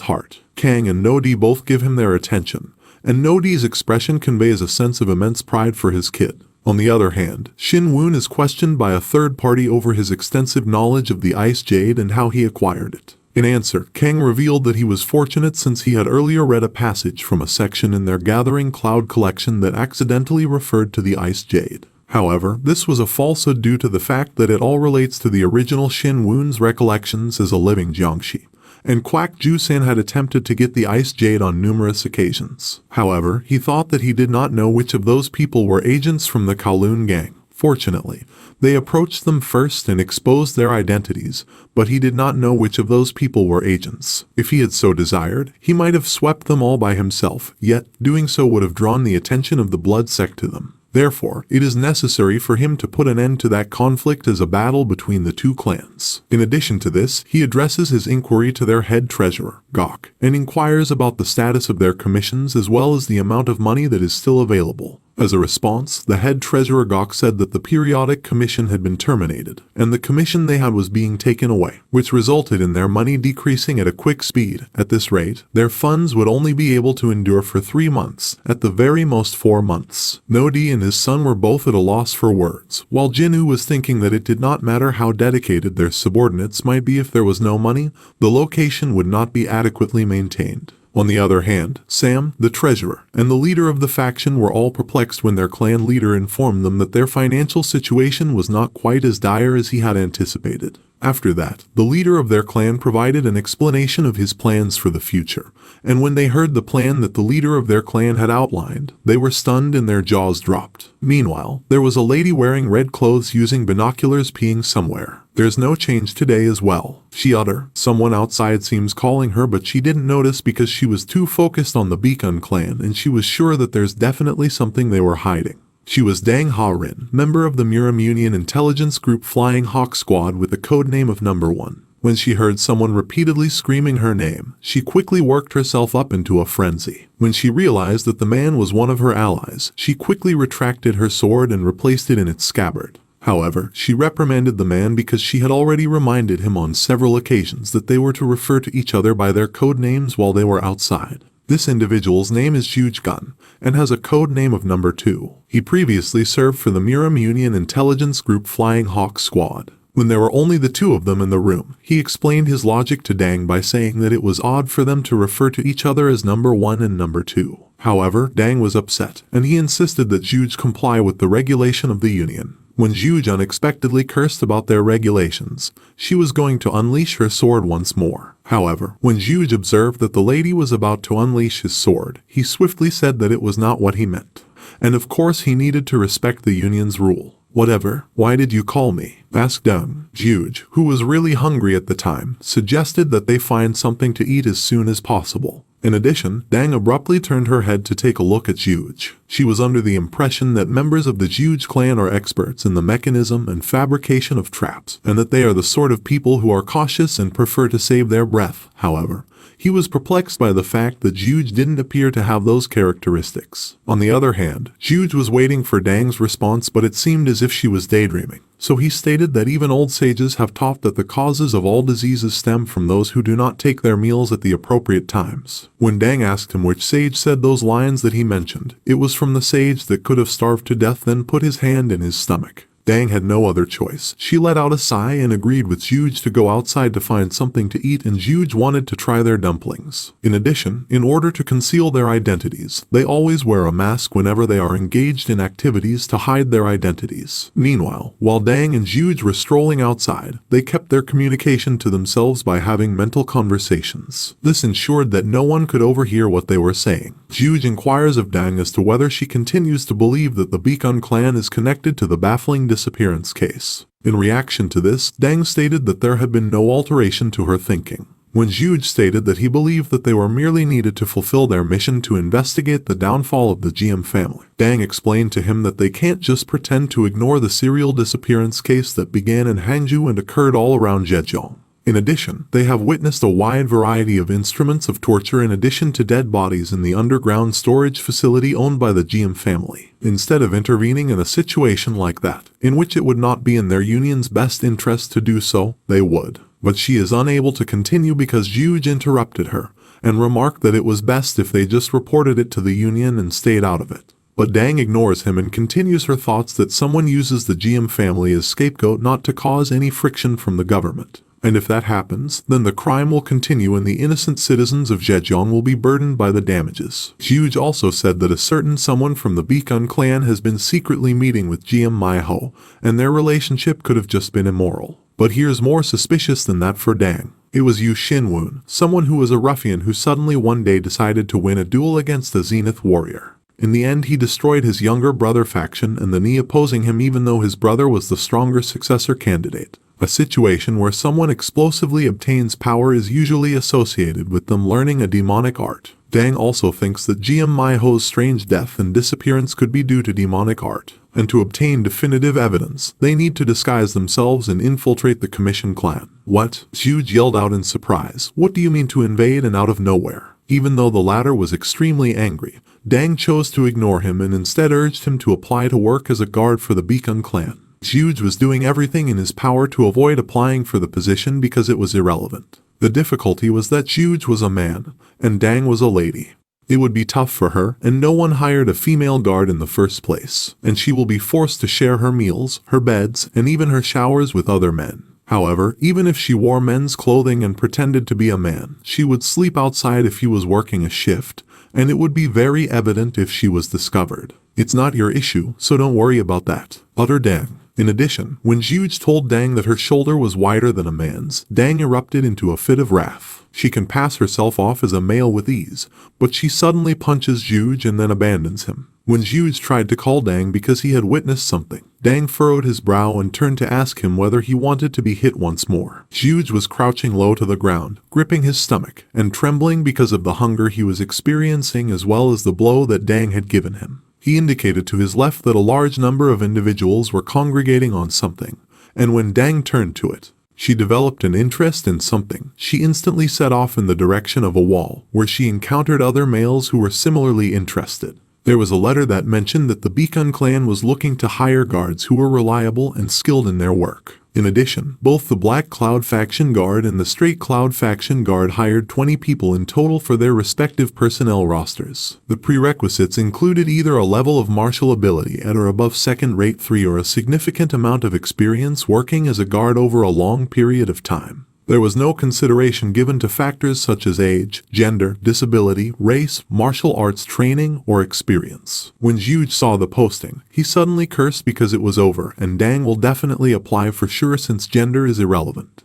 heart. Kang and Nodi both give him their attention, and Nodi's expression conveys a sense of immense pride for his kid. On the other hand, Shin-won is questioned by a third party over his extensive knowledge of the Ice Jade and how he acquired it. In answer, Kang revealed that he was fortunate since he had earlier read a passage from a section in their Gathering Cloud collection that accidentally referred to the Ice Jade. However, this was a falsehood due to the fact that it all relates to the original Shin-won's recollections as a living Jiangshi, and Kwak Ju-san had attempted to get the Ice Jade on numerous occasions. However, he thought that he did not know which of those people were agents from the Kowloon gang. Fortunately, they approached them first and exposed their identities, but he did not know which of those people were agents. If he had so desired, he might have swept them all by himself, yet doing so would have drawn the attention of the blood sect to them. Therefore, it is necessary for him to put an end to that conflict as a battle between the two clans. In addition to this, he addresses his inquiry to their head treasurer, Gok, and inquires about the status of their commissions as well as the amount of money that is still available. As a response, the head treasurer Gok said that the periodic commission had been terminated, and the commission they had was being taken away, which resulted in their money decreasing at a quick speed. At this rate, their funds would only be able to endure for 3 months, at the very most 4 months. Nodi and his son were both at a loss for words, while Jinwoo was thinking that it did not matter how dedicated their subordinates might be if there was no money, the location would not be adequately maintained. On the other hand, Sam, the treasurer, and the leader of the faction were all perplexed when their clan leader informed them that their financial situation was not quite as dire as he had anticipated. After that, the leader of their clan provided an explanation of his plans for the future, and when they heard the plan that the leader of their clan had outlined, they were stunned and their jaws dropped. Meanwhile, there was a lady wearing red clothes using binoculars peeing somewhere. There's no change today as well, she uttered. Someone outside seems calling her, but she didn't notice because she was too focused on the Beacon clan and she was sure that there's definitely something they were hiding. She was Dang Ha-rin, member of the Muram Union intelligence group Flying Hawk Squad with the codename of Number 1. When she heard someone repeatedly screaming her name, she quickly worked herself up into a frenzy. When she realized that the man was one of her allies, she quickly retracted her sword and replaced it in its scabbard. However, she reprimanded the man because she had already reminded him on several occasions that they were to refer to each other by their code names while they were outside. This individual's name is Juge Gun, and has a code name of Number 2. He previously served for the Muram Union intelligence group Flying Hawk Squad. When there were only the two of them in the room, he explained his logic to Dang by saying that it was odd for them to refer to each other as Number 1 and Number 2. However, Dang was upset, and he insisted that Juge comply with the regulation of the Union. When Juge unexpectedly cursed about their regulations, she was going to unleash her sword once more. However, when Juge observed that the lady was about to unleash his sword, he swiftly said that it was not what he meant. And of course he needed to respect the Union's rule. "Whatever, why did you call me?" asked Deng. Juge, who was really hungry at the time, suggested that they find something to eat as soon as possible. In addition, Dang abruptly turned her head to take a look at Juge. She was under the impression that members of the Juge clan are experts in the mechanism and fabrication of traps, and that they are the sort of people who are cautious and prefer to save their breath. However, he was perplexed by the fact that Juge didn't appear to have those characteristics. On the other hand, Juge was waiting for Dang's response, but it seemed as if she was daydreaming. So he stated that even old sages have taught that the causes of all diseases stem from those who do not take their meals at the appropriate times. When Dang asked him which sage said those lines that he mentioned, it was from the sage that could have starved to death then put his hand in his stomach. Dang had no other choice. She let out a sigh and agreed with Juge to go outside to find something to eat, and Juge wanted to try their dumplings. In addition, in order to conceal their identities, they always wear a mask whenever they are engaged in activities to hide their identities. Meanwhile, while Dang and Juge were strolling outside, they kept their communication to themselves by having mental conversations. This ensured that no one could overhear what they were saying. Juge inquires of Dang as to whether she continues to believe that the Beacon clan is connected to the baffling disappearance case. In reaction to this, Dang stated that there had been no alteration to her thinking. When Juge stated that he believed that they were merely needed to fulfill their mission to investigate the downfall of the GM family, Dang explained to him that they can't just pretend to ignore the serial disappearance case that began in Hangzhou and occurred all around Zhejiang. In addition, they have witnessed a wide variety of instruments of torture in addition to dead bodies in the underground storage facility owned by the GM family. Instead of intervening in a situation like that, in which it would not be in their union's best interest to do so, they would. But she is unable to continue because Juge interrupted her, and remarked that it was best if they just reported it to the union and stayed out of it. But Dang ignores him and continues her thoughts that someone uses the GM family as scapegoat not to cause any friction from the government. And if that happens, then the crime will continue and the innocent citizens of Zhejiang will be burdened by the damages. Juge also said that a certain someone from the Beacon clan has been secretly meeting with GM Maiho, and their relationship could have just been immoral. But here's more suspicious than that for Dang. It was Liu Xinyun, someone who was a ruffian who suddenly one day decided to win a duel against a Zenith warrior. In the end, he destroyed his younger brother faction and the Ni opposing him even though his brother was the stronger successor candidate. A situation where someone explosively obtains power is usually associated with them learning a demonic art. Dang also thinks that GM Maiho's strange death and disappearance could be due to demonic art, and to obtain definitive evidence, they need to disguise themselves and infiltrate the Commission clan. What? Juge yelled out in surprise. What do you mean to invade and out of nowhere? Even though the latter was extremely angry, Dang chose to ignore him and instead urged him to apply to work as a guard for the Beacon clan. Juge was doing everything in his power to avoid applying for the position because it was irrelevant. The difficulty was that Juge was a man, and Dang was a lady. It would be tough for her, and no one hired a female guard in the first place, and she will be forced to share her meals, her beds, and even her showers with other men. However, even if she wore men's clothing and pretended to be a man, she would sleep outside if he was working a shift, and it would be very evident if she was discovered. It's not your issue, so don't worry about that. Utter Dang. In addition, when Juge told Dang that her shoulder was wider than a man's, Dang erupted into a fit of wrath. She can pass herself off as a male with ease, but she suddenly punches Juge and then abandons him. When Juge tried to call Dang because he had witnessed something, Dang furrowed his brow and turned to ask him whether he wanted to be hit once more. Juge was crouching low to the ground, gripping his stomach, and trembling because of the hunger he was experiencing as well as the blow that Dang had given him. He indicated to his left that a large number of individuals were congregating on something, and when Dang turned to it, she developed an interest in something. She instantly set off in the direction of a wall, where she encountered other males who were similarly interested. There was a letter that mentioned that the Beacon clan was looking to hire guards who were reliable and skilled in their work. In addition, both the Black Cloud Faction Guard and the Straight Cloud Faction Guard hired 20 people in total for their respective personnel rosters. The prerequisites included either a level of martial ability at or above second rate 3 or a significant amount of experience working as a guard over a long period of time. There was no consideration given to factors such as age, gender, disability, race, martial arts training, or experience. When Juge saw the posting, he suddenly cursed because it was over, and Dang will definitely apply for sure since gender is irrelevant.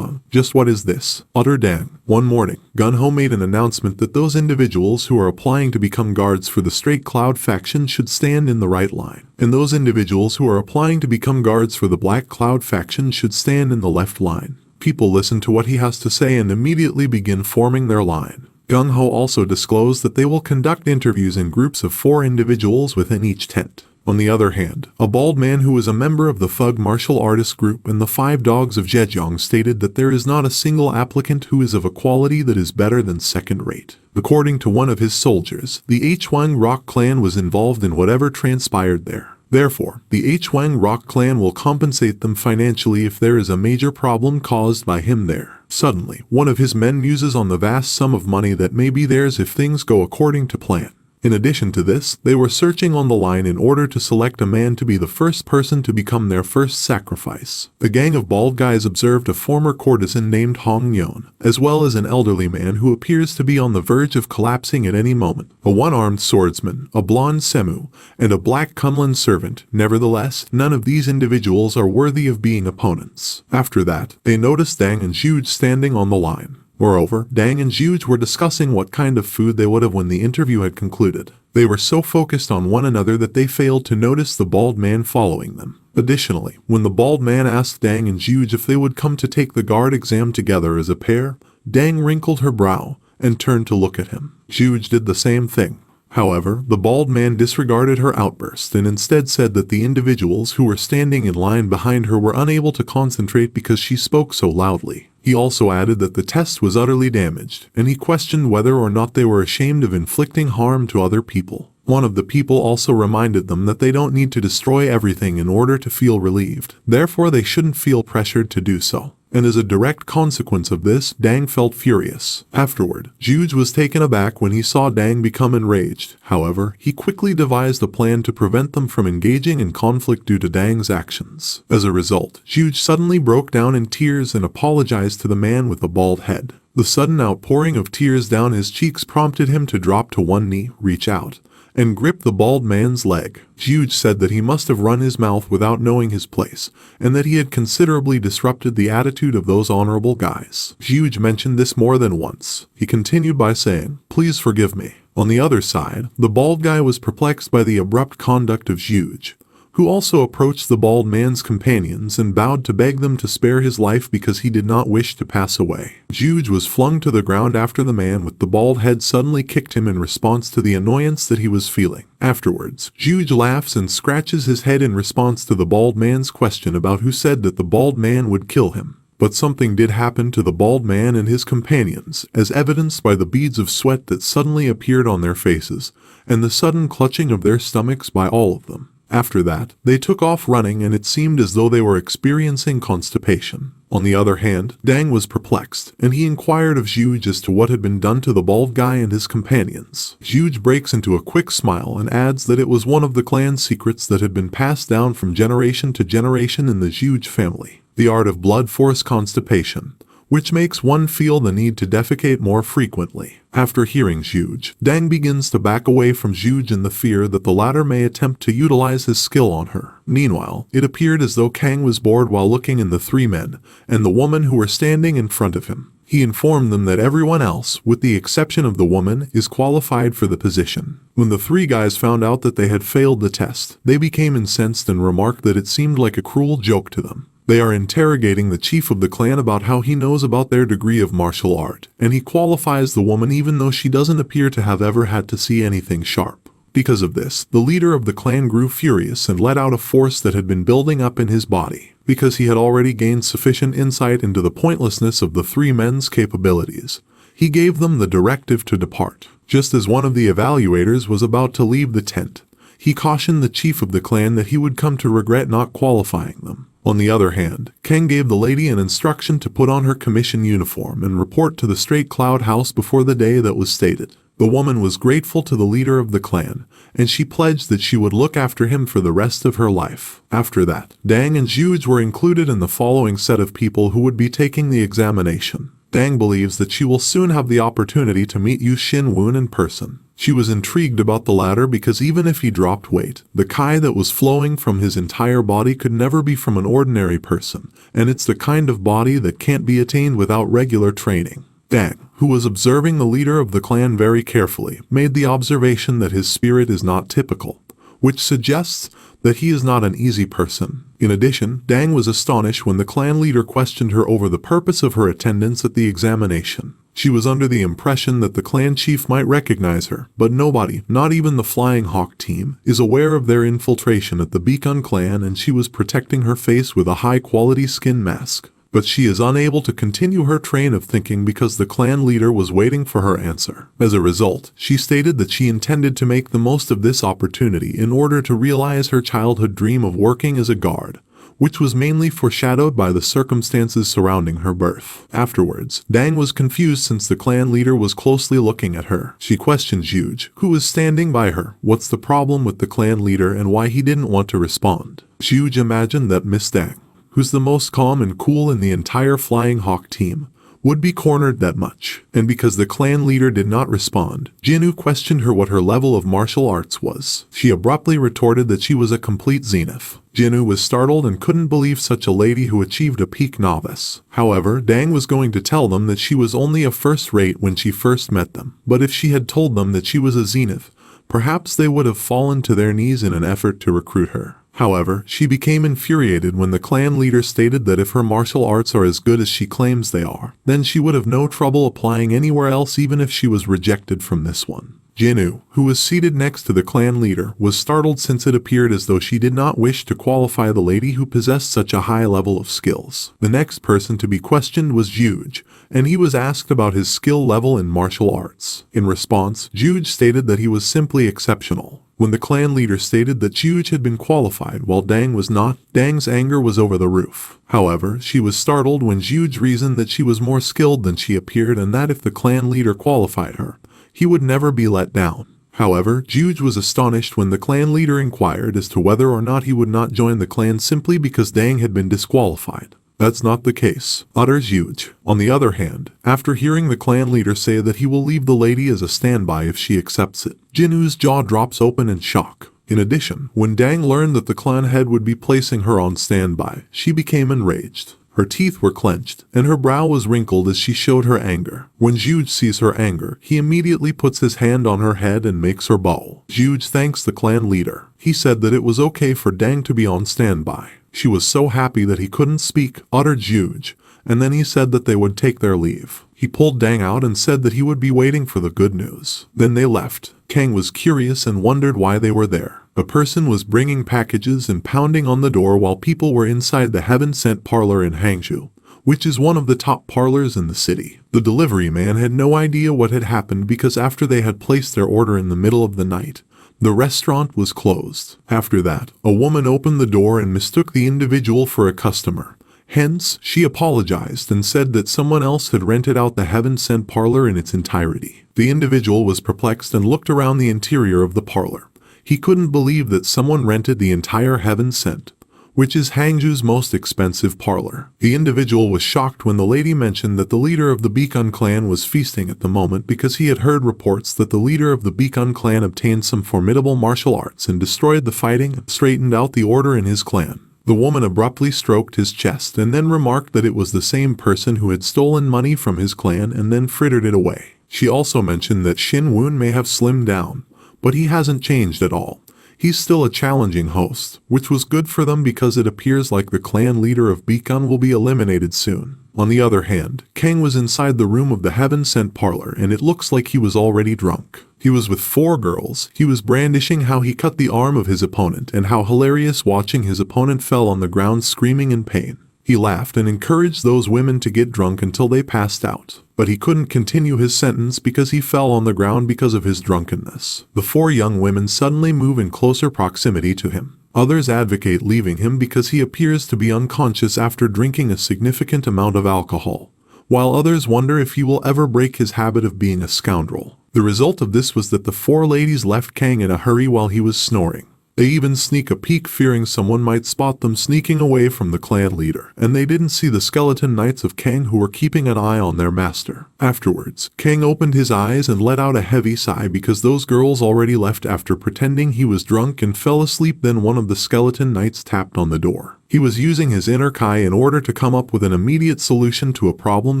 Just what is this? Utter Dang. One morning, Gunho made an announcement that those individuals who are applying to become guards for the Straight Cloud faction should stand in the right line, and those individuals who are applying to become guards for the Black Cloud faction should stand in the left line. People listen to what he has to say and immediately begin forming their line. Gung-ho also disclosed that they will conduct interviews in groups of 4 individuals within each tent. On the other hand, a bald man who is a member of the Thug Martial Artist Group and the 5 Dogs of Zhejiang stated that there is not a single applicant who is of a quality that is better than second rate. According to one of his soldiers, the Hwang Rock clan was involved in whatever transpired there. Therefore, the Hwang Rock clan will compensate them financially if there is a major problem caused by him there. Suddenly, one of his men muses on the vast sum of money that may be theirs if things go according to plan. In addition to this, they were searching on the line in order to select a man to be the first person to become their first sacrifice. The gang of bald guys observed a former courtesan named Hong Yon, as well as an elderly man who appears to be on the verge of collapsing at any moment, a one-armed swordsman, a blonde semu, and a black Kunlun servant. Nevertheless, none of these individuals are worthy of being opponents. After that, they noticed Dang and Juge standing on the line. Moreover, Dang and Juge were discussing what kind of food they would have when the interview had concluded. They were so focused on one another that they failed to notice the bald man following them. Additionally, when the bald man asked Dang and Juge if they would come to take the guard exam together as a pair, Dang wrinkled her brow and turned to look at him. Juge did the same thing. However, the bald man disregarded her outburst and instead said that the individuals who were standing in line behind her were unable to concentrate because she spoke so loudly. He also added that the test was utterly damaged, and he questioned whether or not they were ashamed of inflicting harm to other people. One of the people also reminded them that they don't need to destroy everything in order to feel relieved. Therefore, they shouldn't feel pressured to do so. And as a direct consequence of this, Dang felt furious. Afterward, Juge was taken aback when he saw Dang become enraged. However, he quickly devised a plan to prevent them from engaging in conflict due to Dang's actions. As a result, Juge suddenly broke down in tears and apologized to the man with the bald head. The sudden outpouring of tears down his cheeks prompted him to drop to one knee, reach out, and grip the bald man's leg. Juge said that he must have run his mouth without knowing his place, and that he had considerably disrupted the attitude of those honorable guys. Juge mentioned this more than once. He continued by saying, "Please forgive me." On the other side, the bald guy was perplexed by the abrupt conduct of Juge, who also approached the bald man's companions and bowed to beg them to spare his life because he did not wish to pass away. Juge was flung to the ground after the man with the bald head suddenly kicked him in response to the annoyance that he was feeling. Afterwards, Juge laughs and scratches his head in response to the bald man's question about who said that the bald man would kill him. But something did happen to the bald man and his companions, as evidenced by the beads of sweat that suddenly appeared on their faces, and the sudden clutching of their stomachs by all of them. After that, they took off running and it seemed as though they were experiencing constipation. On the other hand, Dang was perplexed, and he inquired of Juge as to what had been done to the bald guy and his companions. Juge breaks into a quick smile and adds that it was one of the clan's secrets that had been passed down from generation to generation in the Juge family. The art of blood force constipation, which makes one feel the need to defecate more frequently. After hearing Juge, Dang begins to back away from Juge in the fear that the latter may attempt to utilize his skill on her. Meanwhile, it appeared as though Kang was bored while looking in the three men and the woman who were standing in front of him. He informed them that everyone else, with the exception of the woman, is qualified for the position. When the three guys found out that they had failed the test, they became incensed and remarked that it seemed like a cruel joke to them. They are interrogating the chief of the clan about how he knows about their degree of martial art, and he qualifies the woman even though she doesn't appear to have ever had to see anything sharp. Because of this, the leader of the clan grew furious and let out a force that had been building up in his body. Because he had already gained sufficient insight into the pointlessness of the three men's capabilities, he gave them the directive to depart. Just as one of the evaluators was about to leave the tent, he cautioned the chief of the clan that he would come to regret not qualifying them. On the other hand, Kang gave the lady an instruction to put on her commission uniform and report to the Straight Cloud House before the day that was stated. The woman was grateful to the leader of the clan, and she pledged that she would look after him for the rest of her life. After that, Dang and Juge were included in the following set of people who would be taking the examination. Dang believes that she will soon have the opportunity to meet Liu Xinyun in person. She was intrigued about the latter because even if he dropped weight, the Kai that was flowing from his entire body could never be from an ordinary person, and it's the kind of body that can't be attained without regular training. Dang, who was observing the leader of the clan very carefully, made the observation that his spirit is not typical, which suggests that he is not an easy person. In addition, Dang was astonished when the clan leader questioned her over the purpose of her attendance at the examination. She was under the impression that the clan chief might recognize her, but nobody, not even the Flying Hawk team, is aware of their infiltration at the Beacon clan, and she was protecting her face with a high-quality skin mask. But she is unable to continue her train of thinking because the clan leader was waiting for her answer. As a result, she stated that she intended to make the most of this opportunity in order to realize her childhood dream of working as a guard, which was mainly foreshadowed by the circumstances surrounding her birth. Afterwards, Dang was confused since the clan leader was closely looking at her. She questioned Juge, who was standing by her, what's the problem with the clan leader and why he didn't want to respond. Juge imagined that Miss Dang, who's the most calm and cool in the entire Flying Hawk team, would be cornered that much. And because the clan leader did not respond, Jinwoo questioned her what her level of martial arts was. She abruptly retorted that she was a complete zenith. Jinwoo was startled and couldn't believe such a lady who achieved a peak novice. However, Dang was going to tell them that she was only a first-rate when she first met them. But if she had told them that she was a zenith, perhaps they would have fallen to their knees in an effort to recruit her. However, she became infuriated when the clan leader stated that if her martial arts are as good as she claims they are, then she would have no trouble applying anywhere else even if she was rejected from this one. Jinu, who was seated next to the clan leader, was startled since it appeared as though she did not wish to qualify the lady who possessed such a high level of skills. The next person to be questioned was Juge, and he was asked about his skill level in martial arts. In response, Juge stated that he was simply exceptional. When the clan leader stated that Juge had been qualified while Dang was not, Dang's anger was over the roof. However, she was startled when Juge reasoned that she was more skilled than she appeared and that if the clan leader qualified her, he would never be let down. However, Juge was astonished when the clan leader inquired as to whether or not he would not join the clan simply because Dang had been disqualified. That's not the case, utters Juge. On the other hand, after hearing the clan leader say that he will leave the lady as a standby if she accepts it, Jinu's jaw drops open in shock. In addition, when Dang learned that the clan head would be placing her on standby, she became enraged. Her teeth were clenched, and her brow was wrinkled as she showed her anger. When Juge sees her anger, he immediately puts his hand on her head and makes her bow. Juge thanks the clan leader. He said that it was okay for Dang to be on standby. She was so happy that he couldn't speak, uttered Juge, and then he said that they would take their leave. He pulled Dang out and said that he would be waiting for the good news. Then they left. Kang was curious and wondered why they were there. A person was bringing packages and pounding on the door while people were inside the Heaven Sent parlor in Hangzhou, which is one of the top parlors in the city. The delivery man had no idea what had happened because after they had placed their order in the middle of the night, the restaurant was closed. After that, a woman opened the door and mistook the individual for a customer. Hence, she apologized and said that someone else had rented out the Heaven Sent parlor in its entirety. The individual was perplexed and looked around the interior of the parlor. He couldn't believe that someone rented the entire Heaven Sent, which is Hangzhou's most expensive parlor. The individual was shocked when the lady mentioned that the leader of the Beacon clan was feasting at the moment because he had heard reports that the leader of the Beacon clan obtained some formidable martial arts and destroyed the fighting and straightened out the order in his clan. The woman abruptly stroked his chest and then remarked that it was the same person who had stolen money from his clan and then frittered it away. She also mentioned that Xinyun may have slimmed down, but he hasn't changed at all. He's still a challenging host, which was good for them because it appears like the clan leader of Beacon will be eliminated soon. On the other hand, Kang was inside the room of the Heaven Sent parlor and it looks like he was already drunk. He was with 4 girls. He was brandishing how he cut the arm of his opponent and how hilarious watching his opponent fell on the ground screaming in pain. He laughed and encouraged those women to get drunk until they passed out. But he couldn't continue his sentence because he fell on the ground because of his drunkenness. The 4 young women suddenly move in closer proximity to him. Others advocate leaving him because he appears to be unconscious after drinking a significant amount of alcohol, while others wonder if he will ever break his habit of being a scoundrel. The result of this was that the 4 ladies left Kang in a hurry while he was snoring. They even sneak a peek fearing someone might spot them sneaking away from the clan leader, and they didn't see the skeleton knights of Kang who were keeping an eye on their master. Afterwards, Kang opened his eyes and let out a heavy sigh because those girls already left after pretending he was drunk and fell asleep. Then one of the skeleton knights tapped on the door. He was using his inner Kai in order to come up with an immediate solution to a problem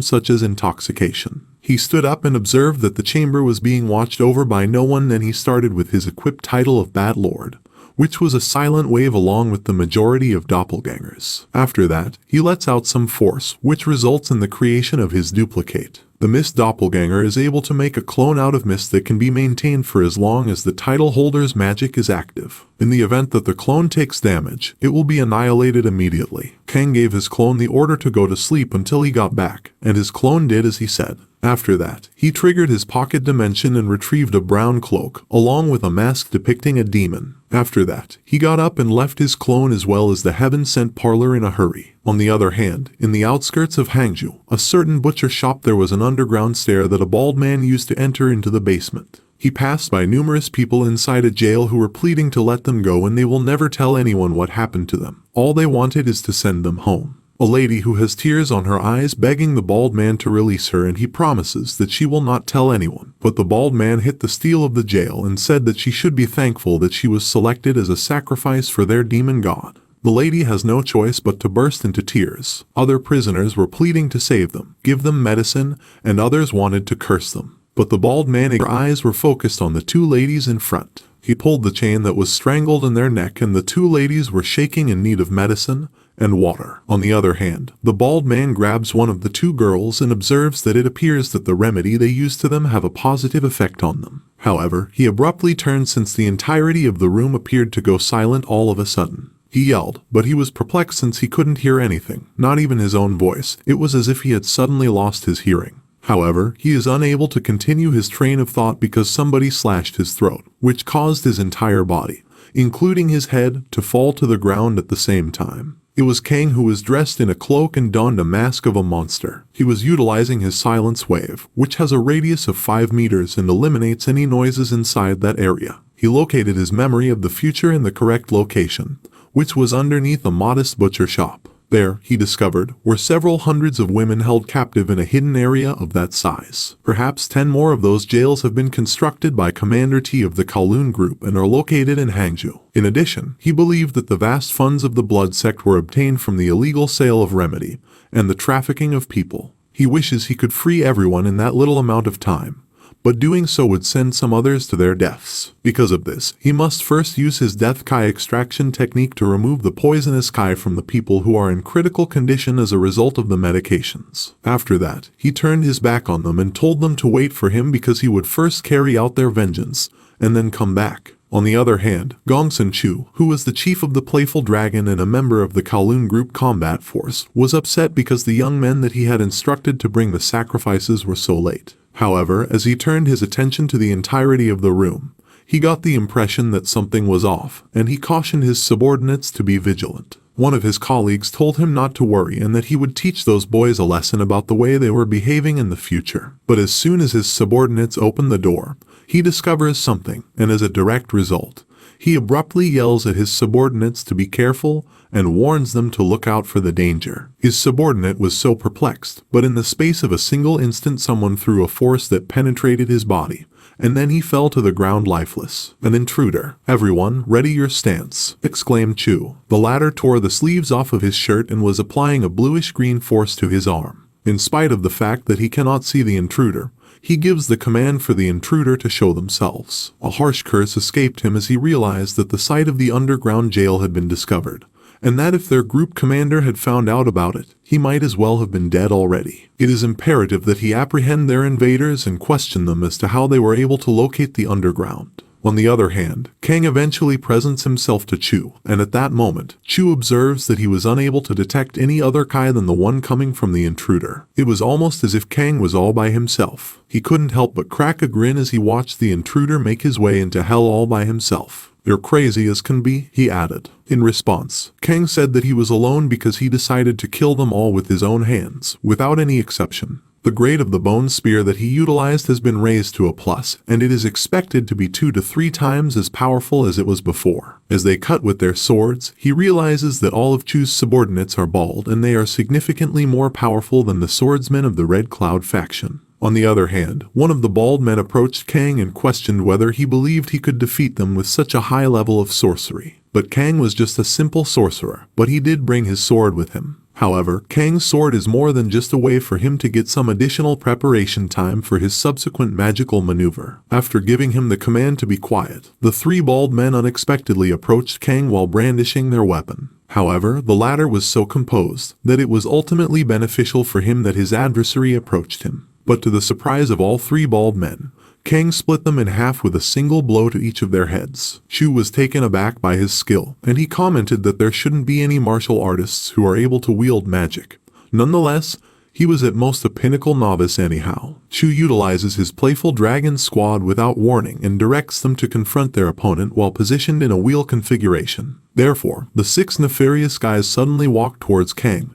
such as intoxication. He stood up and observed that the chamber was being watched over by no one. Then he started with his equipped title of Bad Lord, which was a silent wave along with the majority of doppelgangers. After that, he lets out some force, which results in the creation of his duplicate. The Mist doppelganger is able to make a clone out of mist that can be maintained for as long as the title holder's magic is active. In the event that the clone takes damage, it will be annihilated immediately. Kang gave his clone the order to go to sleep until he got back, and his clone did as he said. After that, he triggered his pocket dimension and retrieved a brown cloak, along with a mask depicting a demon. After that, he got up and left his clone as well as the Heaven Sent parlor in a hurry. On the other hand, in the outskirts of Hangzhou, a certain butcher shop, there was an underground stair that a bald man used to enter into the basement. He passed by numerous people inside a jail who were pleading to let them go and they will never tell anyone what happened to them. All they wanted is to send them home. A lady who has tears on her eyes begging the bald man to release her, and he promises that she will not tell anyone. But the bald man hit the steel of the jail and said that she should be thankful that she was selected as a sacrifice for their demon god. The lady has no choice but to burst into tears. Other prisoners were pleading to save them, give them medicine, and others wanted to curse them. But the bald man's eyes were focused on the 2 ladies in front. He pulled the chain that was strangled in their neck and the 2 ladies were shaking in need of medicine, and water. On the other hand, the bald man grabs one of the two girls and observes that it appears that the remedy they use to them have a positive effect on them. However, he abruptly turns since the entirety of the room appeared to go silent all of a sudden. He yelled, but he was perplexed since he couldn't hear anything, not even his own voice. It was as if he had suddenly lost his hearing. However, he is unable to continue his train of thought because somebody slashed his throat, which caused his entire body, including his head, to fall to the ground at the same time. It was Kang, who was dressed in a cloak and donned a mask of a monster. He was utilizing his silence wave, which has a radius of 5 meters and eliminates any noises inside that area. He located his memory of the future in the correct location, which was underneath a modest butcher shop. There, he discovered, were several hundreds of women held captive in a hidden area of that size. Perhaps 10 more of those jails have been constructed by Commander T of the Kowloon Group and are located in Hangzhou. In addition, he believed that the vast funds of the blood sect were obtained from the illegal sale of remedy and the trafficking of people. He wishes he could free everyone in that little amount of time, but doing so would send some others to their deaths. Because of this, he must first use his death Kai extraction technique to remove the poisonous Kai from the people who are in critical condition as a result of the medications. After that, he turned his back on them and told them to wait for him because he would first carry out their vengeance and then come back. On the other hand, Gongsun Chu, who was the chief of the Playful Dragon and a member of the Kowloon Group combat force, was upset because the young men that he had instructed to bring the sacrifices were so late. However, as he turned his attention to the entirety of the room, he got the impression that something was off, and he cautioned his subordinates to be vigilant. One of his colleagues told him not to worry and that he would teach those boys a lesson about the way they were behaving in the future. But as soon as his subordinates opened the door, he discovers something, and as a direct result, he abruptly yells at his subordinates to be careful and warns them to look out for the danger. His subordinate was so perplexed, but in the space of a single instant someone threw a force that penetrated his body, and then he fell to the ground lifeless. An intruder. "Everyone, ready your stance," exclaimed Chu. The latter tore the sleeves off of his shirt and was applying a bluish-green force to his arm. In spite of the fact that he cannot see the intruder, he gives the command for the intruder to show themselves. A harsh curse escaped him as he realized that the site of the underground jail had been discovered, and that if their group commander had found out about it, he might as well have been dead already. It is imperative that he apprehend their invaders and question them as to how they were able to locate the underground. On the other hand, Kang eventually presents himself to Chu, and at that moment, Chu observes that he was unable to detect any other Kai than the one coming from the intruder. It was almost as if Kang was all by himself. He couldn't help but crack a grin as he watched the intruder make his way into hell all by himself. "You're crazy as can be," he added. In response, Kang said that he was alone because he decided to kill them all with his own hands, without any exception. The grade of the bone spear that he utilized has been raised to a plus, and it is expected to be 2 to 3 times as powerful as it was before. As they cut with their swords, he realizes that all of Chu's subordinates are bald and they are significantly more powerful than the swordsmen of the Red Cloud faction. On the other hand, one of the bald men approached Kang and questioned whether he believed he could defeat them with such a high level of sorcery. But Kang was just a simple sorcerer, but he did bring his sword with him. However, Kang's sword is more than just a way for him to get some additional preparation time for his subsequent magical maneuver. After giving him the command to be quiet, the 3 bald men unexpectedly approached Kang while brandishing their weapon. However, the latter was so composed that it was ultimately beneficial for him that his adversary approached him. But to the surprise of all 3 bald men, Kang split them in half with a single blow to each of their heads. Chu was taken aback by his skill, and he commented that there shouldn't be any martial artists who are able to wield magic. Nonetheless, he was at most a pinnacle novice anyhow. Chu utilizes his Playful Dragon squad without warning and directs them to confront their opponent while positioned in a wheel configuration. Therefore, the 6 nefarious guys suddenly walked towards Kang,